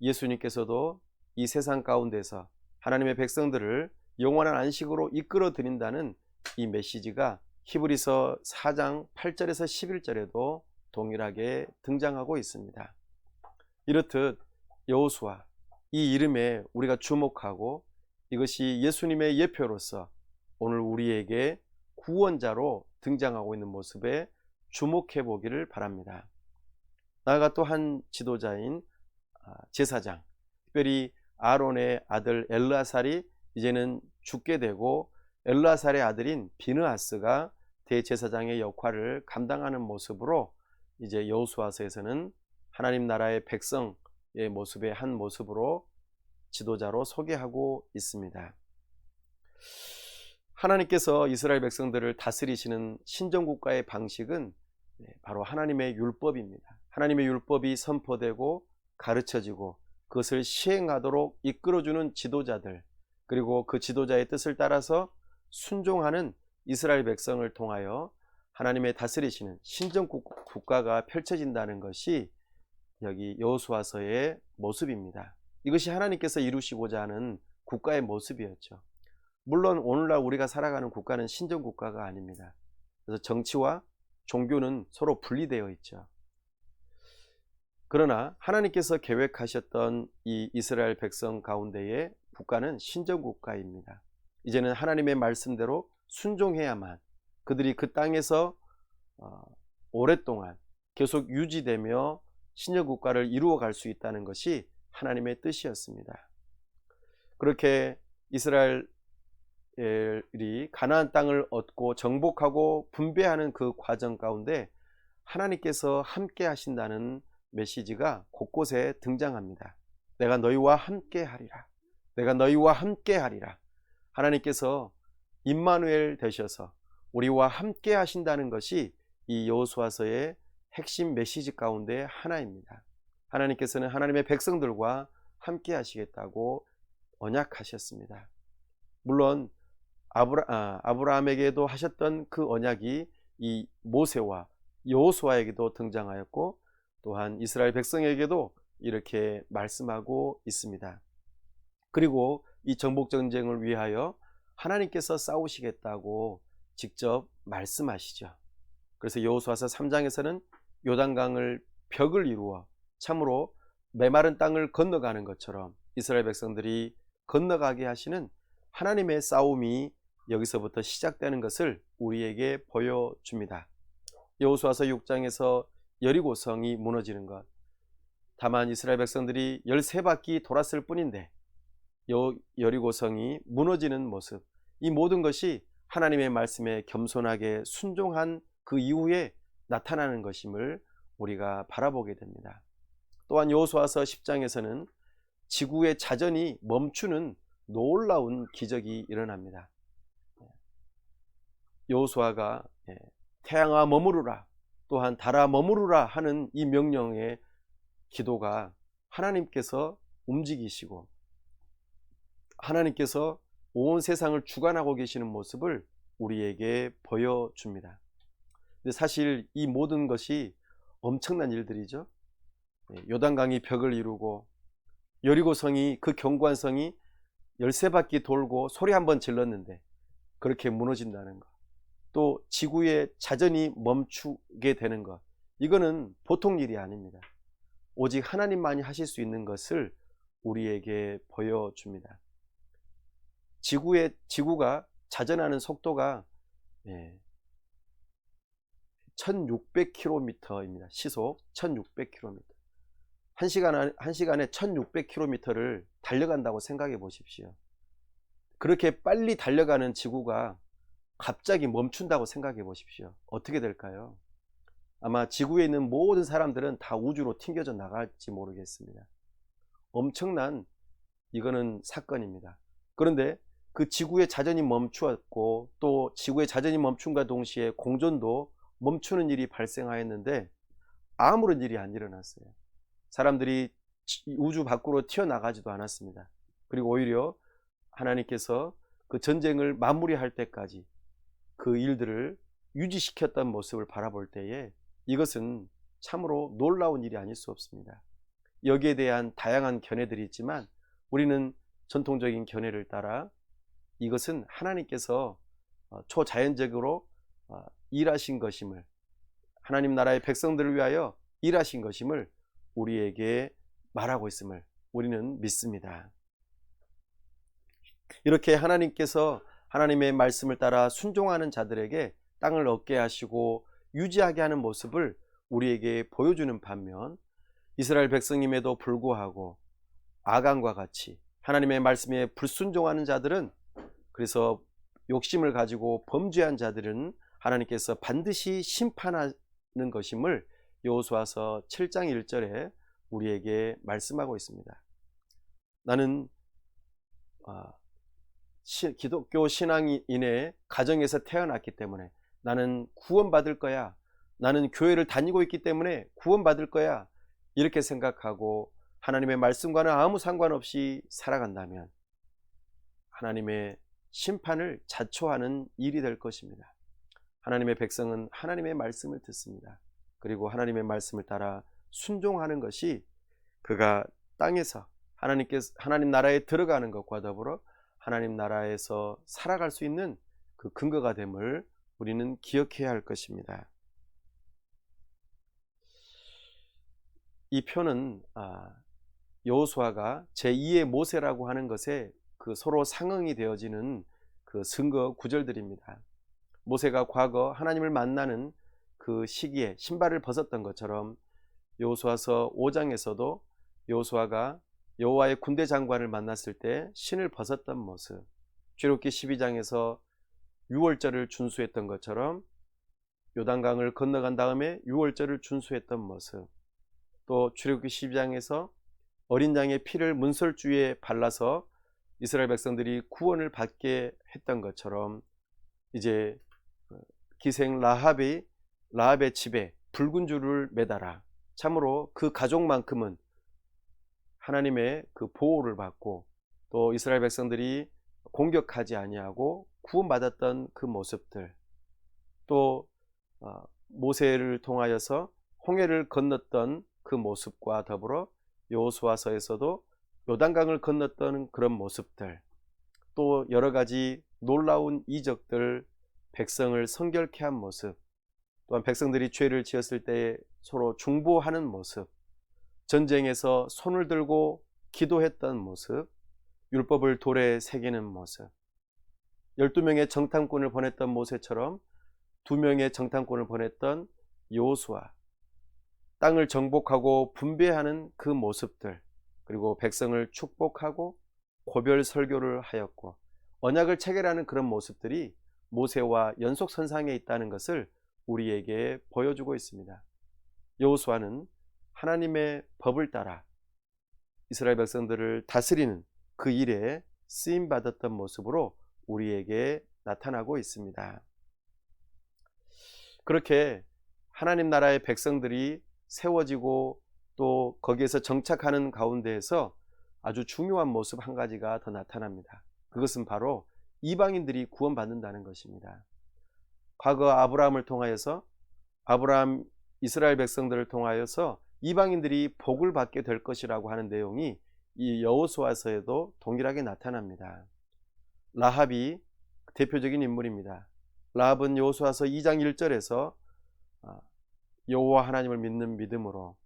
예수님께서도 이 세상 가운데서 하나님의 백성들을 영원한 안식으로 이끌어 드린다는 이 메시지가 히브리서 4장 8절에서 11절에도 동일하게 등장하고 있습니다. 이렇듯 여호수아, 이 이름에 우리가 주목하고 이것이 예수님의 예표로서 오늘 우리에게 구원자로 등장하고 있는 모습에 주목해 보기를 바랍니다. 나아가 또 한 지도자인 제사장, 특별히 아론의 아들 엘르아살이 이제는 죽게 되고 엘르아살의 아들인 비느하스가 대제사장의 역할을 감당하는 모습으로 이제 여호수아서에서는 하나님 나라의 백성의 모습의 한 모습으로 지도자로 소개하고 있습니다. 하나님께서 이스라엘 백성들을 다스리시는 신정국가의 방식은 바로 하나님의 율법입니다. 하나님의 율법이 선포되고 가르쳐지고 그것을 시행하도록 이끌어주는 지도자들, 그리고 그 지도자의 뜻을 따라서 순종하는 이스라엘 백성을 통하여 하나님의 다스리시는 신정국가가 펼쳐진다는 것이 여기 여호수아서의 모습입니다. 이것이 하나님께서 이루시고자 하는 국가의 모습이었죠. 물론 오늘날 우리가 살아가는 국가는 신정국가가 아닙니다. 그래서 정치와 종교는 서로 분리되어 있죠. 그러나 하나님께서 계획하셨던 이 이스라엘 백성 가운데의 국가는 신정국가입니다. 이제는 하나님의 말씀대로 순종해야만 그들이 그 땅에서 오랫동안 계속 유지되며 신정국가를 이루어갈 수 있다는 것이 하나님의 뜻이었습니다. 그렇게 이스라엘이 가나안 땅을 얻고 정복하고 분배하는 그 과정 가운데 하나님께서 함께 하신다는 메시지가 곳곳에 등장합니다. 내가 너희와 함께 하리라. 내가 너희와 함께 하리라. 하나님께서 임마누엘 되셔서 우리와 함께 하신다는 것이 이 여호수아서의 핵심 메시지 가운데 하나입니다. 하나님께서는 하나님의 백성들과 함께 하시겠다고 언약하셨습니다. 물론 아브라함에게도 하셨던 그 언약이 이 모세와 여호수아에게도 등장하였고 또한 이스라엘 백성에게도 이렇게 말씀하고 있습니다. 그리고 이 정복 전쟁을 위하여 하나님께서 싸우시겠다고 직접 말씀하시죠. 그래서 여호수아서 3장에서는 요단강을 벽을 이루어 참으로 메마른 땅을 건너가는 것처럼 이스라엘 백성들이 건너가게 하시는 하나님의 싸움이 여기서부터 시작되는 것을 우리에게 보여줍니다. 여호수아서 6장에서 여리고성이 무너지는 것, 다만 이스라엘 백성들이 13바퀴 돌았을 뿐인데 여리고성이 무너지는 모습, 이 모든 것이 하나님의 말씀에 겸손하게 순종한 그 이후에 나타나는 것임을 우리가 바라보게 됩니다. 또한 여호수아서 10장에서는 지구의 자전이 멈추는 놀라운 기적이 일어납니다. 여호수아가 태양아 머무르라, 또한 달아 머무르라 하는 이 명령의 기도가 하나님께서 움직이시고 하나님께서 온 세상을 주관하고 계시는 모습을 우리에게 보여줍니다. 근데 사실 이 모든 것이 엄청난 일들이죠. 요단강이 벽을 이루고 여리고성이 그 견고한 성이 13바퀴 돌고 소리 한번 질렀는데 그렇게 무너진다는 것, 또 지구의 자전이 멈추게 되는 것, 이거는 보통 일이 아닙니다. 오직 하나님만이 하실 수 있는 것을 우리에게 보여줍니다. 지구가 자전하는 속도가 1600km입니다. 시속 1600km. 한 시간에 1600km를 달려간다고 생각해 보십시오. 그렇게 빨리 달려가는 지구가 갑자기 멈춘다고 생각해 보십시오. 어떻게 될까요? 아마 지구에 있는 모든 사람들은 다 우주로 튕겨져 나갈지 모르겠습니다. 엄청난 이거는 사건입니다. 그런데 그 지구의 자전이 멈추었고 또 지구의 자전이 멈춘과 동시에 공전도 멈추는 일이 발생하였는데 아무런 일이 안 일어났어요. 사람들이 우주 밖으로 튀어나가지도 않았습니다. 그리고 오히려 하나님께서 그 전쟁을 마무리할 때까지 그 일들을 유지시켰던 모습을 바라볼 때에 이것은 참으로 놀라운 일이 아닐 수 없습니다. 여기에 대한 다양한 견해들이 있지만 우리는 전통적인 견해를 따라 이것은 하나님께서 초자연적으로 일하신 것임을, 하나님 나라의 백성들을 위하여 일하신 것임을 우리에게 말하고 있음을 우리는 믿습니다. 이렇게 하나님께서 하나님의 말씀을 따라 순종하는 자들에게 땅을 얻게 하시고 유지하게 하는 모습을 우리에게 보여주는 반면, 이스라엘 백성임에도 불구하고 아간과 같이 하나님의 말씀에 불순종하는 자들은, 그래서 욕심을 가지고 범죄한 자들은 하나님께서 반드시 심판하는 것임을 여호수아서 7장 1절에 우리에게 말씀하고 있습니다. 나는 기독교 신앙인의 가정에서 태어났기 때문에 나는 구원받을 거야, 나는 교회를 다니고 있기 때문에 구원받을 거야, 이렇게 생각하고 하나님의 말씀과는 아무 상관없이 살아간다면 하나님의 심판을 자초하는 일이 될 것입니다. 하나님의 백성은 하나님의 말씀을 듣습니다. 그리고 하나님의 말씀을 따라 순종하는 것이 그가 땅에서 하나님 나라에 들어가는 것과 더불어 하나님 나라에서 살아갈 수 있는 그 근거가 됨을 우리는 기억해야 할 것입니다. 이 표는 여호수아가 제2의 모세라고 하는 것에 그 서로 상응이 되어지는 그 증거 구절들입니다. 모세가 과거 하나님을 만나는 그 시기에 신발을 벗었던 것처럼 여호수아서 5장에서도 여호수아가 여호와의 군대 장관을 만났을 때 신을 벗었던 모습, 출애굽기 12장에서 유월절을 준수했던 것처럼 요단강을 건너간 다음에 유월절을 준수했던 모습, 또 출애굽기 12장에서 어린 양의 피를 문설주에 발라서 이스라엘 백성들이 구원을 받게 했던 것처럼 이제 기생 라합의 집에 붉은 줄을 매달아 참으로 그 가족만큼은 하나님의 그 보호를 받고 또 이스라엘 백성들이 공격하지 아니하고 구원받았던 그 모습들, 또 모세를 통하여서 홍해를 건넜던 그 모습과 더불어 여호수아서에서도 요단강을 건넜던 그런 모습들, 또 여러 가지 놀라운 이적들, 백성을 성결케 한 모습, 또한 백성들이 죄를 지었을 때 서로 중보하는 모습, 전쟁에서 손을 들고 기도했던 모습, 율법을 돌에 새기는 모습, 12명의 정탐꾼을 보냈던 모세처럼 2명의 정탐꾼을 보냈던 여호수아, 땅을 정복하고 분배하는 그 모습들, 그리고 백성을 축복하고 고별 설교를 하였고 언약을 체결하는 그런 모습들이 모세와 연속선상에 있다는 것을 우리에게 보여주고 있습니다. 여호수아는 하나님의 법을 따라 이스라엘 백성들을 다스리는 그 일에 쓰임받았던 모습으로 우리에게 나타나고 있습니다. 그렇게 하나님 나라의 백성들이 세워지고 또 거기에서 정착하는 가운데에서 아주 중요한 모습 한 가지가 더 나타납니다. 그것은 바로 이방인들이 구원받는다는 것입니다. 과거 아브라함을 통하여서 이스라엘 백성들을 통하여서 이방인들이 복을 받게 될 것이라고 하는 내용이 이 여호수아서에도 동일하게 나타납니다. 라합이 대표적인 인물입니다. 라합은 여호수아서 2장 1절에서 여호와 하나님을 믿는 믿음으로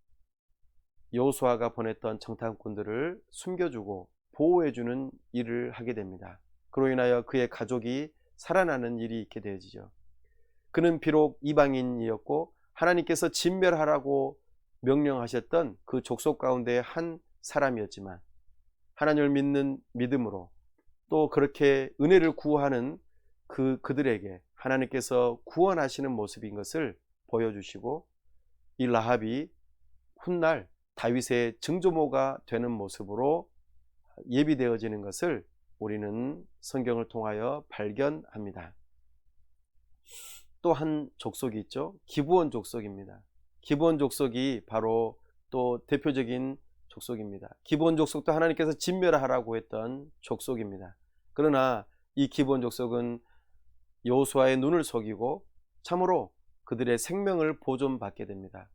여호수아가 보냈던 정탐꾼들을 숨겨주고 보호해주는 일을 하게 됩니다. 그로 인하여 그의 가족이 살아나는 일이 있게 되어지죠. 그는 비록 이방인이었고 하나님께서 진멸하라고 명령하셨던 그 족속 가운데 한 사람이었지만 하나님을 믿는 믿음으로 또 그렇게 은혜를 구하는 그들에게 하나님께서 구원하시는 모습인 것을 보여주시고, 이 라합이 훗날 다윗의 증조모가 되는 모습으로 예비되어지는 것을 우리는 성경을 통하여 발견합니다. 또 한 족속이 있죠. 기브온 족속입니다. 기브온 족속이 바로 또 대표적인 족속입니다. 기브온 족속도 하나님께서 진멸하라고 했던 족속입니다. 그러나 이 기브온 족속은 여호수아의 눈을 속이고 참으로 그들의 생명을 보존받게 됩니다.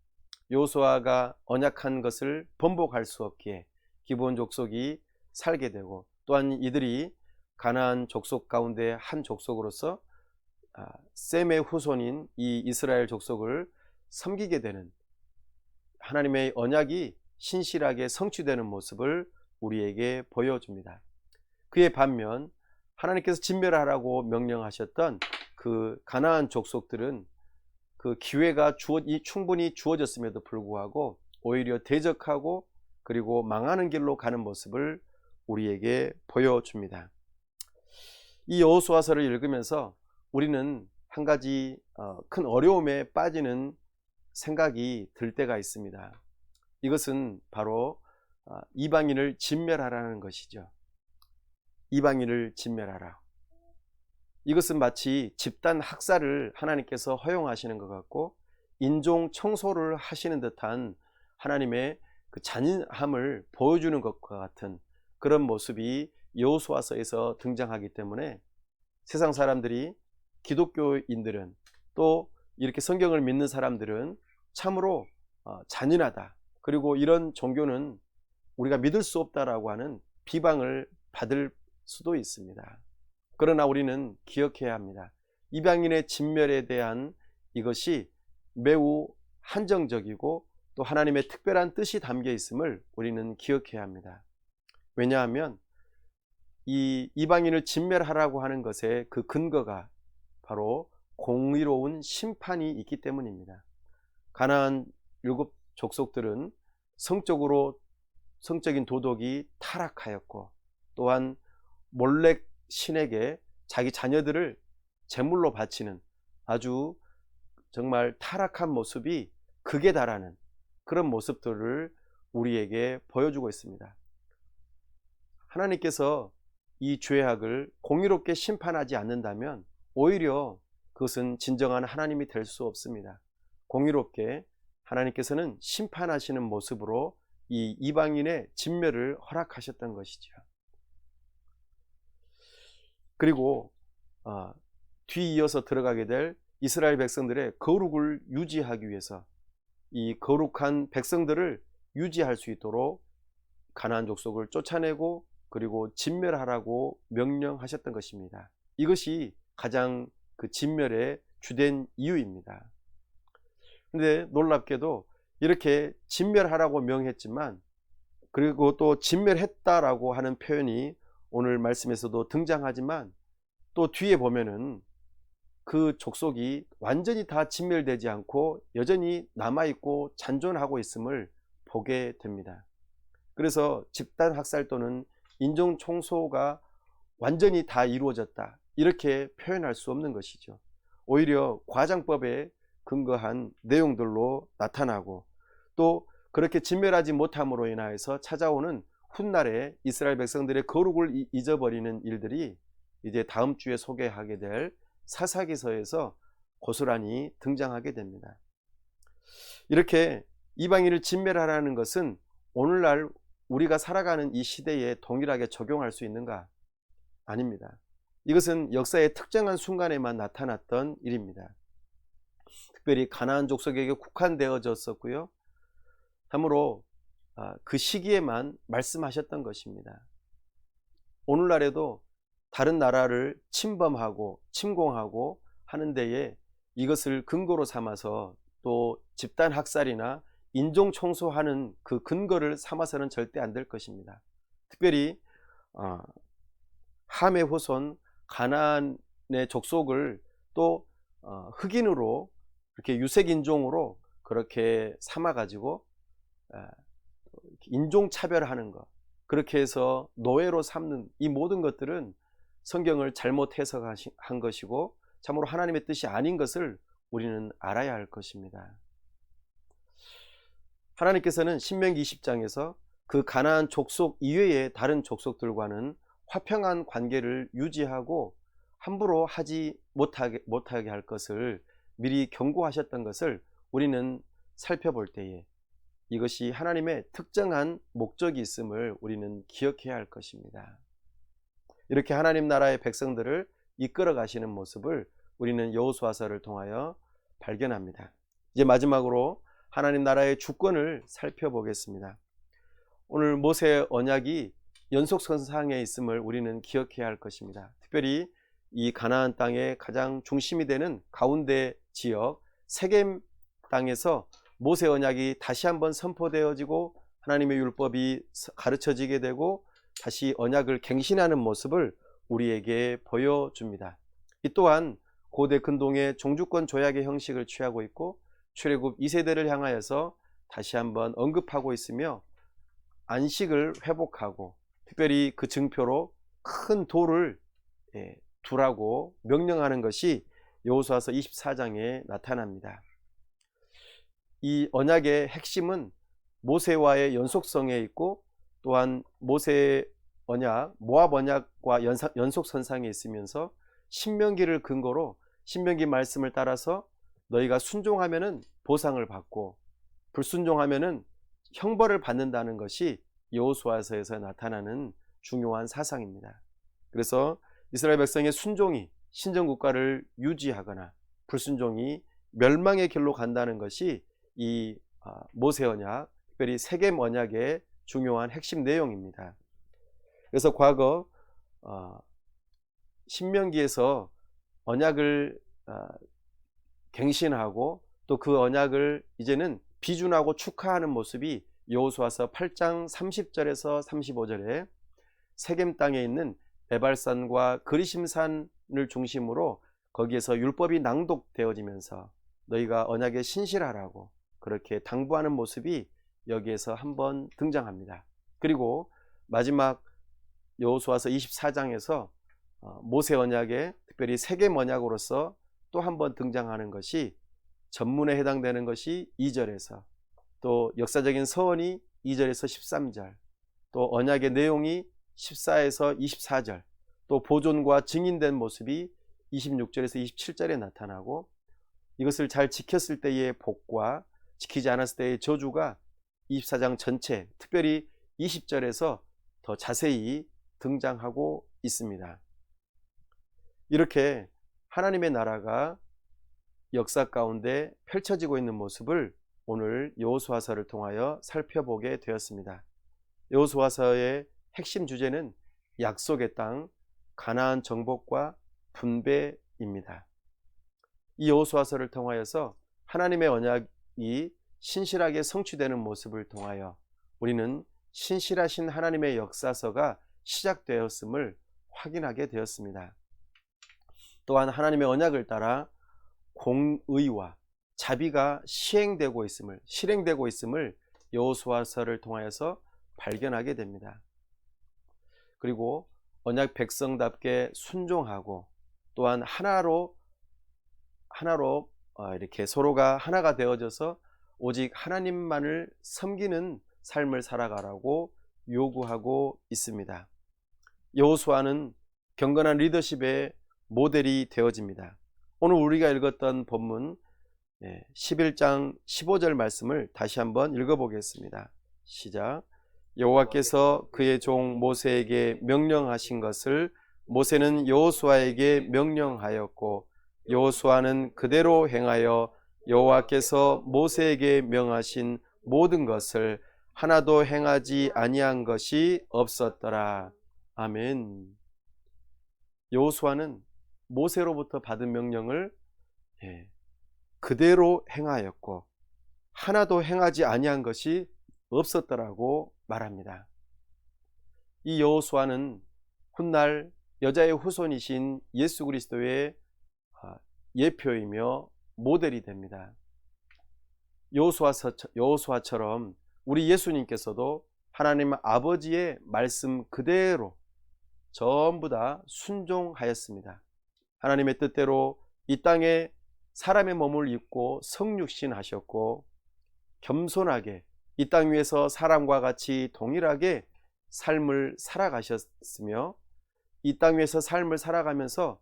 여호수아가 언약한 것을 번복할 수 없기에 기브온 족속이 살게 되고, 또한 이들이 가나안 족속 가운데 한 족속으로서 셈의 후손인 이 이스라엘 족속을 섬기게 되는, 하나님의 언약이 신실하게 성취되는 모습을 우리에게 보여줍니다. 그의 반면 하나님께서 진멸하라고 명령하셨던 그 가나안 족속들은 그 기회가 충분히 주어졌음에도 불구하고 오히려 대적하고 그리고 망하는 길로 가는 모습을 우리에게 보여줍니다. 이 여호수아서를 읽으면서 우리는 한 가지 큰 어려움에 빠지는 생각이 들 때가 있습니다. 이것은 바로 이방인을 진멸하라는 것이죠. 이방인을 진멸하라. 이것은 마치 집단 학살을 하나님께서 허용하시는 것 같고 인종 청소를 하시는 듯한 하나님의 그 잔인함을 보여주는 것과 같은 그런 모습이 여호수아서에서 등장하기 때문에 세상 사람들이, 기독교인들은, 또 이렇게 성경을 믿는 사람들은 참으로 잔인하다, 그리고 이런 종교는 우리가 믿을 수 없다라고 하는 비방을 받을 수도 있습니다. 그러나 우리는 기억해야 합니다. 이방인의 진멸에 대한 이것이 매우 한정적이고 또 하나님의 특별한 뜻이 담겨 있음을 우리는 기억해야 합니다. 왜냐하면 이 이방인을 진멸하라고 하는 것의 그 근거가 바로 공의로운 심판이 있기 때문입니다. 가나안 7 족속들은 성적인 도덕이 타락하였고 또한 몰렉 신에게 자기 자녀들을 제물로 바치는 아주 정말 타락한 모습이 극에 달하는 그런 모습들을 우리에게 보여주고 있습니다. 하나님께서 이 죄악을 공의롭게 심판하지 않는다면 오히려 그것은 진정한 하나님이 될 수 없습니다. 공의롭게 하나님께서는 심판하시는 모습으로 이 이방인의 진멸을 허락하셨던 것이죠. 그리고 뒤이어서 들어가게 될 이스라엘 백성들의 거룩을 유지하기 위해서 이 거룩한 백성들을 유지할 수 있도록 가나안 족속을 쫓아내고 그리고 진멸하라고 명령하셨던 것입니다. 이것이 가장 그 진멸의 주된 이유입니다. 그런데 놀랍게도 이렇게 진멸하라고 명했지만 그리고 또 진멸했다라고 하는 표현이 오늘 말씀에서도 등장하지만 또 뒤에 보면은 그 족속이 완전히 다 진멸되지 않고 여전히 남아있고 잔존하고 있음을 보게 됩니다. 그래서 집단 학살 또는 인종 청소가 완전히 다 이루어졌다 이렇게 표현할 수 없는 것이죠. 오히려 과장법에 근거한 내용들로 나타나고 또 그렇게 진멸하지 못함으로 인하여서 찾아오는 훗날에 이스라엘 백성들의 거룩을 잊어버리는 일들이 이제 다음 주에 소개하게 될 사사기서에서 고스란히 등장하게 됩니다. 이렇게 이방인을 진멸하라는 것은 오늘날 우리가 살아가는 이 시대에 동일하게 적용할 수 있는가? 아닙니다. 이것은 역사의 특정한 순간에만 나타났던 일입니다. 특별히 가나안 족속에게 국한되어졌었고요. 참으로 그 시기에만 말씀하셨던 것입니다. 오늘날에도 다른 나라를 침범하고 침공하고 하는 데에 이것을 근거로 삼아서 또 집단 학살이나 인종 청소하는 그 근거를 삼아서는 절대 안 될 것입니다. 특별히 함의 후손 가나안의 족속을 또 흑인으로 이렇게 유색인종으로 그렇게 삼아가지고 인종차별하는 것, 그렇게 해서 노예로 삼는 이 모든 것들은 성경을 잘못 해석한 것이고 참으로 하나님의 뜻이 아닌 것을 우리는 알아야 할 것입니다. 하나님께서는 신명기 20장에서 그 가나안 족속 이외의 다른 족속들과는 화평한 관계를 유지하고 함부로 하지 못하게 할 것을 미리 경고하셨던 것을 우리는 살펴볼 때에 이것이 하나님의 특정한 목적이 있음을 우리는 기억해야 할 것입니다. 이렇게 하나님 나라의 백성들을 이끌어 가시는 모습을 우리는 여호수아서를 통하여 발견합니다. 이제 마지막으로 하나님 나라의 주권을 살펴보겠습니다. 오늘 모세의 언약이 연속선상에 있음을 우리는 기억해야 할 것입니다. 특별히 이 가나안 땅의 가장 중심이 되는 가운데 지역 세겜 땅에서 모세 언약이 다시 한번 선포되어지고 하나님의 율법이 가르쳐지게 되고 다시 언약을 갱신하는 모습을 우리에게 보여줍니다. 이 또한 고대 근동의 종주권 조약의 형식을 취하고 있고 출애굽 2세대를 향하여서 다시 한번 언급하고 있으며 안식을 회복하고 특별히 그 증표로 큰 돌을 두라고 명령하는 것이 여호수아서 24장에 나타납니다. 이 언약의 핵심은 모세와의 연속성에 있고 또한 모세의 언약, 모압 언약과 연속선상에 있으면서 신명기를 근거로 신명기 말씀을 따라서 너희가 순종하면은 보상을 받고 불순종하면은 형벌을 받는다는 것이 여호수아서에서 나타나는 중요한 사상입니다. 그래서 이스라엘 백성의 순종이 신정국가를 유지하거나 불순종이 멸망의 길로 간다는 것이 이 모세 언약, 특별히 세겜 언약의 중요한 핵심 내용입니다. 그래서 과거 신명기에서 언약을 갱신하고 또 그 언약을 이제는 비준하고 축하하는 모습이 여호수아서 8장 30절에서 35절에 세겜 땅에 있는 에발산과 그리심산을 중심으로 거기에서 율법이 낭독되어지면서 너희가 언약에 신실하라고 그렇게 당부하는 모습이 여기에서 한번 등장합니다. 그리고 마지막 여호수아서 24장에서 모세 언약에 특별히 세겜 언약으로서 또 한번 등장하는 것이 전문에 해당되는 것이 2절에서 또 역사적인 서원이 2절에서 13절 또 언약의 내용이 14에서 24절 또 보존과 증인된 모습이 26절에서 27절에 나타나고 이것을 잘 지켰을 때의 복과 지키지 않았을 때의 저주가 24장 전체 특별히 20절에서 더 자세히 등장하고 있습니다. 이렇게 하나님의 나라가 역사 가운데 펼쳐지고 있는 모습을 오늘 여호수아서를 통하여 살펴보게 되었습니다. 여호수아서의 핵심 주제는 약속의 땅, 가나안 정복과 분배입니다. 이 여호수아서를 통하여서 하나님의 언약이 신실하게 성취되는 모습을 통하여 우리는 신실하신 하나님의 역사서가 시작되었음을 확인하게 되었습니다. 또한 하나님의 언약을 따라 공의와 자비가 실행되고 있음을 여호수아서를 통하여서 발견하게 됩니다. 그리고 언약 백성답게 순종하고 또한 하나로 이렇게 서로가 하나가 되어져서 오직 하나님만을 섬기는 삶을 살아가라고 요구하고 있습니다. 여호수아는 경건한 리더십의 모델이 되어집니다. 오늘 우리가 읽었던 본문 11장 15절 말씀을 다시 한번 읽어보겠습니다. 시작. 여호와께서 그의 종 모세에게 명령하신 것을 모세는 여호수아에게 명령하였고 여호수아는 그대로 행하여 여호와께서 모세에게 명하신 모든 것을 하나도 행하지 아니한 것이 없었더라. 아멘. 여호수아는 모세로부터 받은 명령을 그대로 행하였고 하나도 행하지 아니한 것이 없었더라고 말합니다. 이 여호수아는 훗날 여자의 후손이신 예수 그리스도의 예표이며 모델이 됩니다. 여호수아처럼 우리 예수님께서도 하나님 아버지의 말씀 그대로 전부 다 순종하였습니다. 하나님의 뜻대로 이 땅에 사람의 몸을 입고 성육신 하셨고 겸손하게 이 땅 위에서 사람과 같이 동일하게 삶을 살아가셨으며 이 땅 위에서 삶을 살아가면서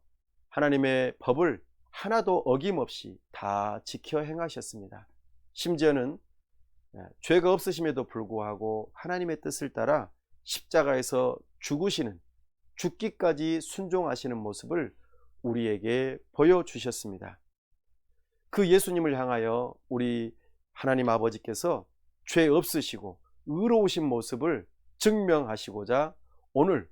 하나님의 법을 하나도 어김없이 다 지켜 행하셨습니다. 심지어는 죄가 없으심에도 불구하고 하나님의 뜻을 따라 십자가에서 죽기까지 순종하시는 모습을 우리에게 보여주셨습니다. 그 예수님을 향하여 우리 하나님 아버지께서 죄 없으시고 의로우신 모습을 증명하시고자 오늘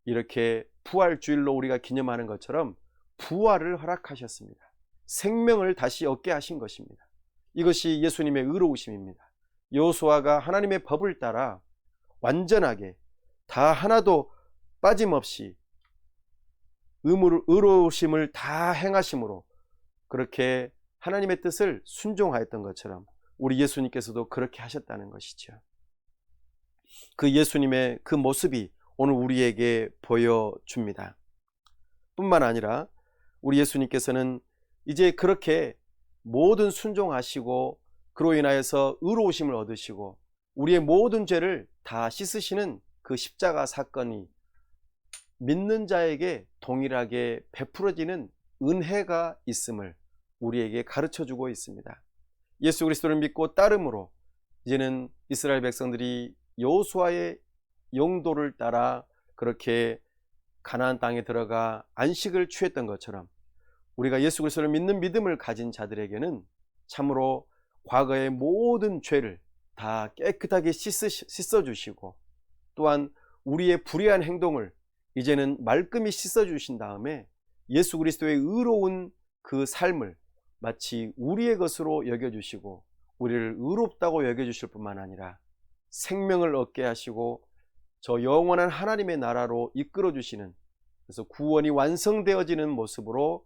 이렇게 부활주일로 우리가 기념하는 것처럼 부활을 허락하셨습니다. 생명을 다시 얻게 하신 것입니다. 이것이 예수님의 의로우심입니다. 여호수아가 하나님의 법을 따라 완전하게 다 하나도 빠짐없이 의로우심을 다 행하심으로 그렇게 하나님의 뜻을 순종하였던 것처럼 우리 예수님께서도 그렇게 하셨다는 것이죠. 그 예수님의 그 모습이 오늘 우리에게 보여줍니다. 뿐만 아니라 우리 예수님께서는 이제 그렇게 모든 순종하시고 그로 인하여서 의로우심을 얻으시고 우리의 모든 죄를 다 씻으시는 그 십자가 사건이 믿는 자에게 동일하게 베풀어지는 은혜가 있음을 우리에게 가르쳐주고 있습니다. 예수 그리스도를 믿고 따름으로 이제는 이스라엘 백성들이 여호수아의 영도를 따라 그렇게 가나안 땅에 들어가 안식을 취했던 것처럼 우리가 예수 그리스도를 믿는 믿음을 가진 자들에게는 참으로 과거의 모든 죄를 다 깨끗하게 씻어주시고 또한 우리의 불의한 행동을 이제는 말끔히 씻어주신 다음에 예수 그리스도의 의로운 그 삶을 마치 우리의 것으로 여겨주시고 우리를 의롭다고 여겨주실 뿐만 아니라 생명을 얻게 하시고 저 영원한 하나님의 나라로 이끌어주시는, 그래서 구원이 완성되어지는 모습으로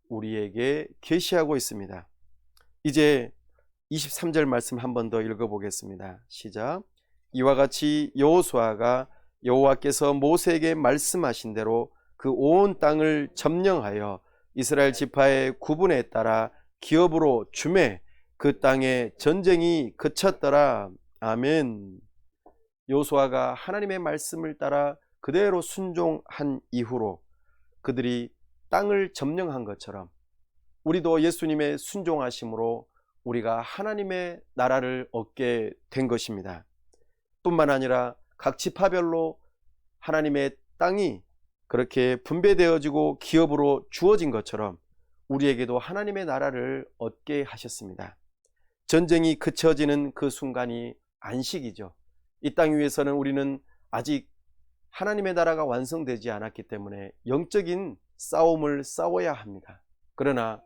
우리에게 계시하고 있습니다. 이제 23절 말씀 한 번 더 읽어보겠습니다. 시작. 이와 같이 여호수아가 여호와께서 모세에게 말씀하신 대로 그 온 땅을 점령하여 이스라엘 지파의 구분에 따라 기업으로 주매 그 땅에 전쟁이 그쳤더라. 아멘. 여호수아가 하나님의 말씀을 따라 그대로 순종한 이후로 그들이 땅을 점령한 것처럼 우리도 예수님의 순종하심으로 우리가 하나님의 나라를 얻게 된 것입니다. 뿐만 아니라 각 지파별로 하나님의 땅이 그렇게 분배되어지고 기업으로 주어진 것처럼 우리에게도 하나님의 나라를 얻게 하셨습니다. 전쟁이 그쳐지는 그 순간이 안식이죠. 이 땅 위에서는 우리는 아직 하나님의 나라가 완성되지 않았기 때문에 영적인 싸움을 싸워야 합니다. 그러나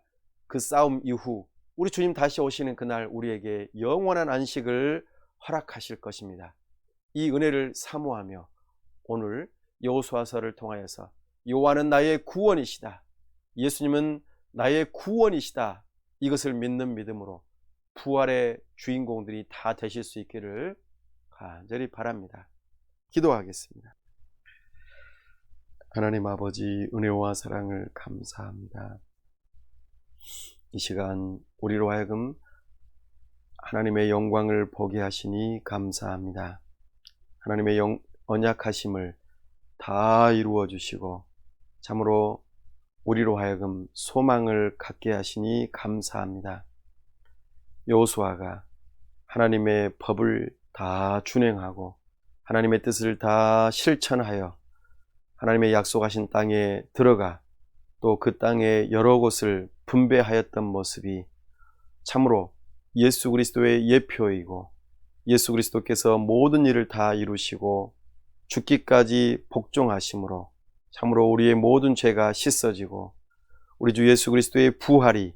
그 싸움 이후 우리 주님 다시 오시는 그날 우리에게 영원한 안식을 허락하실 것입니다. 이 은혜를 사모하며 오늘 여호수아서를 통하여서 여호와는 나의 구원이시다, 예수님은 나의 구원이시다, 이것을 믿는 믿음으로 부활의 주인공들이 다 되실 수 있기를 간절히 바랍니다. 기도하겠습니다. 하나님 아버지, 은혜와 사랑을 감사합니다. 이 시간 우리로 하여금 하나님의 영광을 보게 하시니 감사합니다. 하나님의 언약하심을 다 이루어 주시고 참으로 우리로 하여금 소망을 갖게 하시니 감사합니다. 여호수아가 하나님의 법을 다 준행하고 하나님의 뜻을 다 실천하여 하나님의 약속하신 땅에 들어가 또 그 땅의 여러 곳을 분배하였던 모습이 참으로 예수 그리스도의 예표이고 예수 그리스도께서 모든 일을 다 이루시고 죽기까지 복종하심으로 참으로 우리의 모든 죄가 씻어지고 우리 주 예수 그리스도의 부활이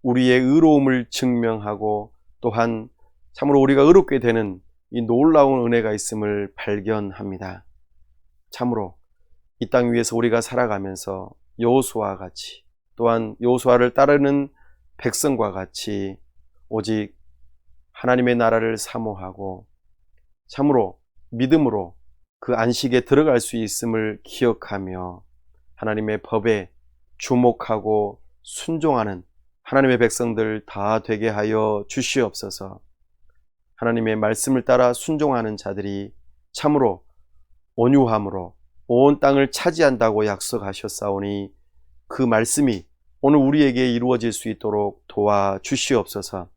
우리의 의로움을 증명하고 또한 참으로 우리가 의롭게 되는 이 놀라운 은혜가 있음을 발견합니다. 참으로 이 땅 위에서 우리가 살아가면서 여호수아와 같이 또한 여호수아를 따르는 백성과 같이 오직 하나님의 나라를 사모하고 참으로 믿음으로 그 안식에 들어갈 수 있음을 기억하며 하나님의 법에 주목하고 순종하는 하나님의 백성들 다 되게 하여 주시옵소서. 하나님의 말씀을 따라 순종하는 자들이 참으로 온유함으로 온 땅을 차지한다고 약속하셨사오니 그 말씀이 오늘 우리에게 이루어질 수 있도록 도와주시옵소서.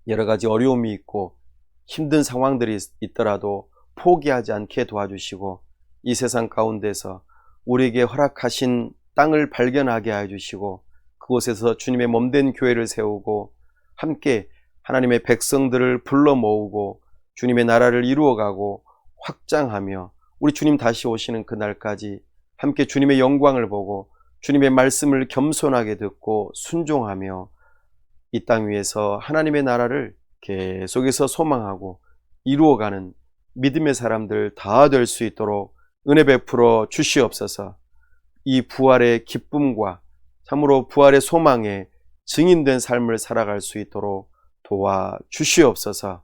여러 가지 어려움이 있고 힘든 상황들이 있더라도 포기하지 않게 도와주시고 이 세상 가운데서 우리에게 허락하신 땅을 발견하게 해주시고 그곳에서 주님의 몸된 교회를 세우고 함께 하나님의 백성들을 불러 모으고 주님의 나라를 이루어가고 확장하며 우리 주님 다시 오시는 그날까지 함께 주님의 영광을 보고 주님의 말씀을 겸손하게 듣고 순종하며 이 땅 위에서 하나님의 나라를 계속해서 소망하고 이루어가는 믿음의 사람들 다 될 수 있도록 은혜 베풀어 주시옵소서. 이 부활의 기쁨과 참으로 부활의 소망에 증인된 삶을 살아갈 수 있도록 도와주시옵소서.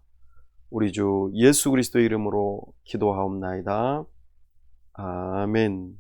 우리 주 예수 그리스도 이름으로 기도하옵나이다. 아멘.